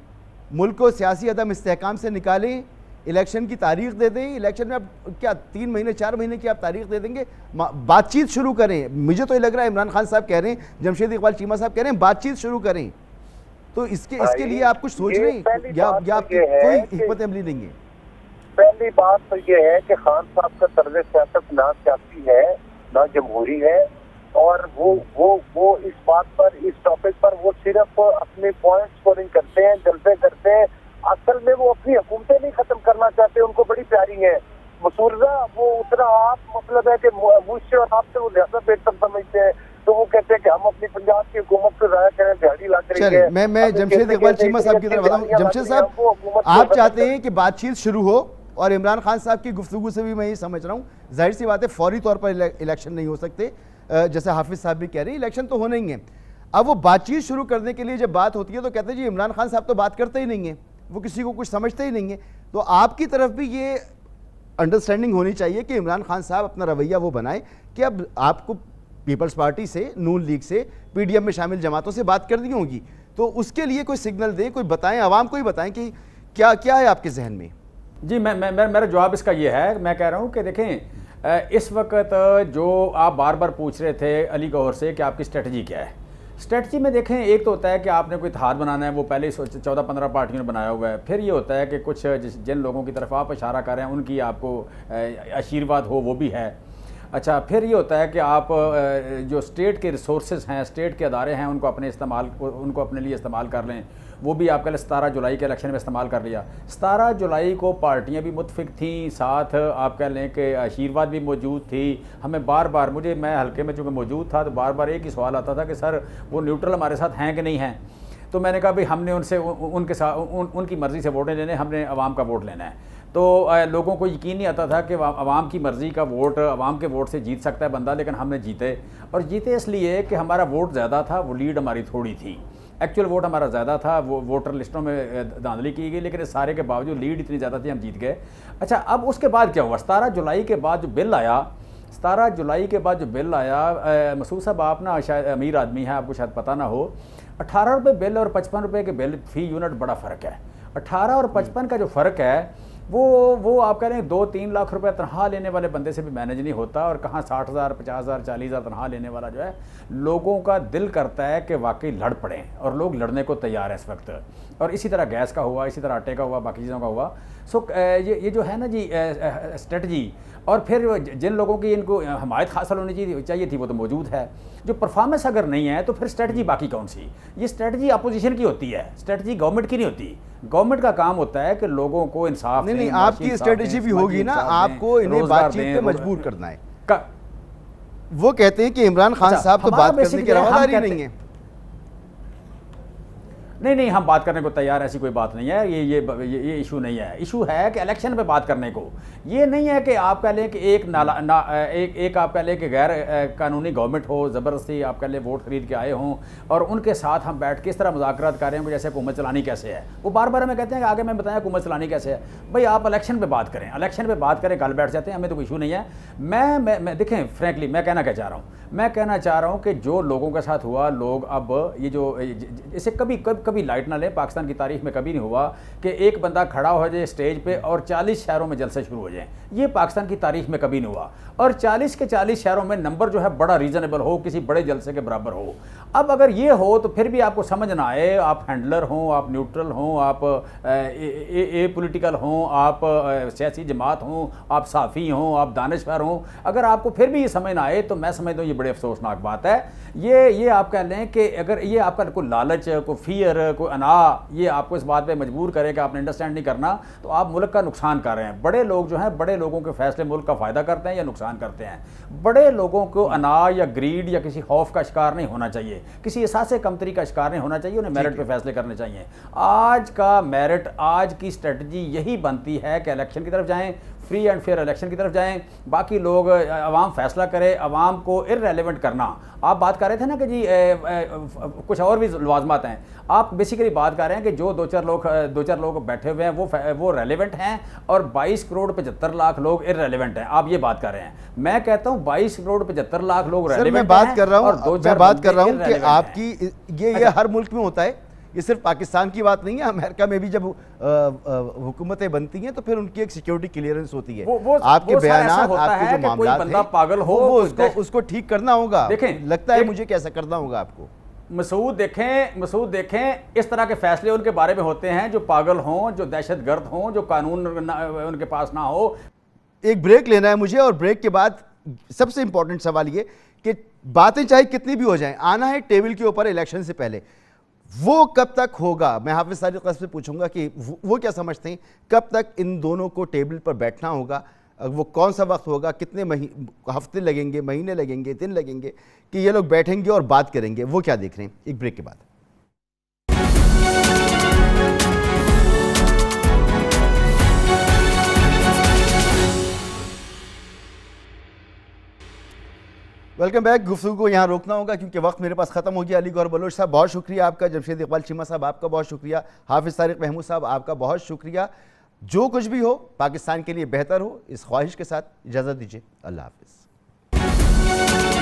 Speaker 1: मुल्क को सियासी अदम इस्तेहकाम से निकालें, इलेक्शन की तारीख दे दें। इलेक्शन में अब क्या 3 महीने 4 महीने की आप तारीख दे देंगे, बातचीत शुरू करें। मुझे तो ये लग रहा है इमरान खान साहब कह रहे हैं, जमशेद इकबाल चीमा साहब कह रहे हैं बातचीत शुरू करें। तो इसके लिए आप कुछ सोच रहे हैं या आपकी कोई हिकमत अमली नहीं है?
Speaker 3: पहली बात तो ये है कि खान साहब का तर्ज सियासत ना सियासी है ना जमहूरी है, और वो इस बात पर, इस टॉपिक पर वो सिर्फ अपने पॉइंट स्कोरिंग करते हैं, जलसे करते हैं। असल में वो अपनी हुकूमतें नहीं खत्म करना चाहते, उनको बड़ी प्यारी है मसूरजा। वो उतना आप मतलब है कि मुझसे और आपसे वो ज्यादा बेहतर समझते हैं, तो वो कहते हैं कि हम अपनी पंजाब की हुकूमत को जाया करें, दिहाड़ी ला करेंगे।
Speaker 1: मैं जमशेद इकबाल चीमा साहब की तरफ बताऊं। जमशेद साहब, आप चाहते हैं कि बातचीत शुरू हो, और इमरान खान साहब की गुफ्तगू से भी मैं ये समझ रहा हूँ, जाहिर सी बात है फौरी तौर पर इलेक्शन नहीं हो सकते, जैसे हाफिज साहब भी कह रहे हैं इलेक्शन तो होने ही है। अब वो बातचीत शुरू करने के लिए जब बात होती है तो कहते हैं जी इमरान खान साहब तो बात करते ही नहीं है, वो किसी को कुछ समझते ही नहीं है। तो आपकी तरफ भी ये अंडरस्टैंडिंग होनी चाहिए कि इमरान खान साहब अपना रवैया वो बनाए कि अब आपको पीपल्स पार्टी से, नून लीग से, PDM में शामिल जमातों से बात करनी होगी, तो उसके लिए कोई सिग्नल दें, कोई बताएं, आवाम को ही बताएं कि क्या क्या है आपके जहन में।
Speaker 4: जी, मेरा जवाब इसका ये है, मैं कह रहा हूँ कि देखें, इस वक्त जो आप बार बार पूछ रहे थे अली गौहर से कि आपकी स्ट्रेटजी क्या है। स्ट्रेटजी में देखें, एक तो होता है कि आपने कोई इत्तेहाद बनाना है, वो पहले ही 14-15 पार्टियों ने बनाया हुआ है। फिर ये होता है कि कुछ जिन लोगों की तरफ आप इशारा कर रहे हैं उनकी आपको आशीर्वाद हो, वो भी है। अच्छा, फिर ये होता है कि आप जो स्टेट के रिसोर्सेज हैं, स्टेट के अदारे हैं, उनको अपने लिए इस्तेमाल कर लें। वो भी आपके लिए 17 जुलाई के इलेक्शन में इस्तेमाल कर लिया। 17 जुलाई को पार्टियां भी मुतफिक थीं, साथ आप कह लें कि आशीर्वाद भी मौजूद थी। हमें बार बार, मैं हल्के में चूँकि मौजूद था, तो बार बार एक ही सवाल आता था कि सर वो न्यूट्रल हमारे साथ हैं कि नहीं हैं। तो मैंने कहा भाई हमने उनसे उनके साथ उनकी मर्ज़ी से वोट नहीं लेने, हमने अवाम का वोट लेना है। तो लोगों को यकीन नहीं आता था कि अवाम की मर्ज़ी का वोट, अवाम के वोट से जीत सकता है बंदा, लेकिन हमने जीते। और जीते इसलिए कि हमारा वोट ज़्यादा था, वो लीड हमारी थोड़ी थी। एक्चुअल वोट हमारा ज़्यादा था, वो वोटर लिस्टों में धांधली की गई, लेकिन इस सारे के बावजूद लीड इतनी ज़्यादा थी, हम जीत गए। अच्छा, अब उसके बाद क्या हुआ? 17 जुलाई के बाद जो बिल आया, 17 जुलाई के बाद जो बिल आया, मसूद साहब आप ना शायद अमीर आदमी हैं, आपको शायद पता ना हो, 18 रुपये बिल और 55 रुपये के बिल फ़ी यूनिट बड़ा फ़र्क है। 18 और 55 का जो फ़र्क है वो आप कह रहे हैं 2-3 लाख रुपए तनख्वाह लेने वाले बंदे से भी मैनेज नहीं होता, और कहाँ 60,000, 50,000, 40,000 तनख्वाह लेने वाला जो है, लोगों का दिल करता है कि वाकई लड़ पड़ें, और लोग लड़ने को तैयार हैं इस वक्त। और इसी तरह गैस का हुआ, इसी तरह आटे का हुआ, बाकी चीज़ों का हुआ। सो ये जो है ना जी स्ट्रेटजी, और फिर जिन लोगों की इनको हमायत हासिल होनी चाहिए थी वो तो मौजूद है। जो परफॉर्मेंस अगर नहीं है तो फिर स्ट्रेटजी बाकी कौन सी? ये स्ट्रेटजी अपोजिशन की होती है, स्ट्रेटजी गवर्नमेंट की नहीं होती। गवर्नमेंट का काम होता है कि लोगों को इंसाफ
Speaker 1: नहीं, आपकी स्ट्रेटजी भी होगी ना, आपको इन्हें बातचीत पे मजबूर करना है। वो कहते हैं कि इमरान खान साहब तो बात करने की रवादारी नहीं है।
Speaker 4: नहीं, हम बात करने को तैयार, ऐसी कोई बात नहीं है। ये इशू नहीं है। इशू है कि इलेक्शन पे बात करने को। ये नहीं है कि आप कह लें कि एक आप कह लें कि गैर कानूनी गवर्नमेंट हो, ज़बरदस्ती आप कह लें वोट खरीद के आए हों, और उनके साथ हम बैठ के इस तरह मुज़ाकरात कर रहे हैं जैसे हुकूमत चलानी कैसे है। वो बार बार हमें कहते हैं कि आगे मैं बताया हुकूमत चलानी कैसे है। भाई आप इलेक्शन पर बात करें, इलेक्शन पर बात करें, कल बैठ जाते हैं, हमें तो कोई इशू नहीं है। मैं देखें फ्रैंकली मैं कहना क्या चाह रहा हूँ, मैं कहना चाह रहा हूँ कि जो लोगों के साथ हुआ, लोग अब ये जो इसे कभी लाइट ना लें। पाकिस्तान की तारीख में कभी नहीं हुआ कि एक बंदा खड़ा हो जाए स्टेज पे और 40 शहरों में जलसे शुरू हो जाएं। ये पाकिस्तान की तारीख में कभी नहीं हुआ। और 40 के 40 शहरों में नंबर जो है बड़ा रीजनेबल हो, किसी बड़े जलसे के बराबर हो। अब अगर ये हो तो फिर भी आपको समझ ना आए, आप हैंडलर हों, आप न्यूट्रल हों, आप पॉलिटिकल हों, आप सियासी जमात हों, आप साफ़ी हों, आप दानिशवर हों, अगर आपको फिर भी ये समझ ना आए तो मैं समझता हूँ ये बड़े अफसोसनाक बात है। ये आप कह लें कि अगर ये आपका कोई लालच, कोई फियर, कोई अना ये आपको इस बात पे मजबूर करे कि आपने अंडरस्टैंड नहीं करना, तो आप मुल्क का नुकसान कर रहे हैं। बड़े लोग जो हैं, बड़े लोगों के फैसले मुल्क का फ़ायदा करते हैं या नुकसान करते हैं। बड़े लोगों को अना या ग्रीड या किसी खौफ का शिकार नहीं होना चाहिए, किसी एहसास कमतरी का शिकार नहीं होना चाहिए। उन्हें मेरिट पे फैसले करने चाहिए। आज का मेरिट, आज की स्ट्रेटजी यही बनती है कि इलेक्शन की तरफ जाएं, फ्री एंड फेयर इलेक्शन की तरफ जाएं, बाकी लोग अवाम फैसला करे। अवाम को इररेलेवेंट करना, आप बात कर रहे थे ना कि जी कुछ और भी लवाजमात हैं, आप बेसिकली बात कर रहे हैं कि जो दो चार लोग बैठे हुए हैं वो रेलेवेंट हैं और 22 करोड़ 75 लाख लोग इररेलेवेंट हैं। आप ये बात कर रहे हैं। मैं कहता हूँ 22 करोड़ 75 लाख लोग रेलेवेंट हैं।
Speaker 1: मैं बात कर रहा हूँ कि आपकी ये हर मुल्क में होता है, ये सिर्फ पाकिस्तान की बात नहीं है। अमेरिका में भी जब हुकूमतें बनती हैं तो फिर उनकी एक सिक्योरिटी क्लियरेंस होती है। आपके बयानात, आपके जो मामलात हैं, पागल हो उसको ठीक करना होगा। देखें, लगता है मुझे कैसा करना होगा आपको।
Speaker 4: मसूद देखें, इस तरह के फैसले उनके बारे में होते हैं जो पागल हों, जो दहशतगर्द हों, जो कानून उनके पास ना हो।
Speaker 1: एक ब्रेक लेना है मुझे, और ब्रेक के बाद सबसे इंपॉर्टेंट सवाल ये कि बातें चाहे कितनी भी हो जाएं, आना है टेबल के ऊपर इलेक्शन से पहले। वो कब तक होगा? मैं हाफिज सादिक से पूछूंगा कि वो क्या समझते हैं, कब तक इन दोनों को टेबल पर बैठना होगा, वो कौन सा वक्त होगा, कितने हफ्ते लगेंगे, महीने लगेंगे, दिन लगेंगे कि ये लोग बैठेंगे और बात करेंगे? वो क्या देख रहे हैं एक ब्रेक के बाद। Welcome back. गुफ्तगू को यहाँ रोकना होगा क्योंकि वक्त मेरे पास ख़त्म हो गया। अली गौर बलोच साहब बहुत शुक्रिया आपका, जमशेद इकबाल चीमा साहब आपका बहुत शुक्रिया, हाफिज़ तारिक महमूद साहब आपका बहुत शुक्रिया। जो कुछ भी हो पाकिस्तान के लिए बेहतर हो, इस ख्वाहिश के साथ इजाज़त दीजिए। अल्लाह हाफिज़।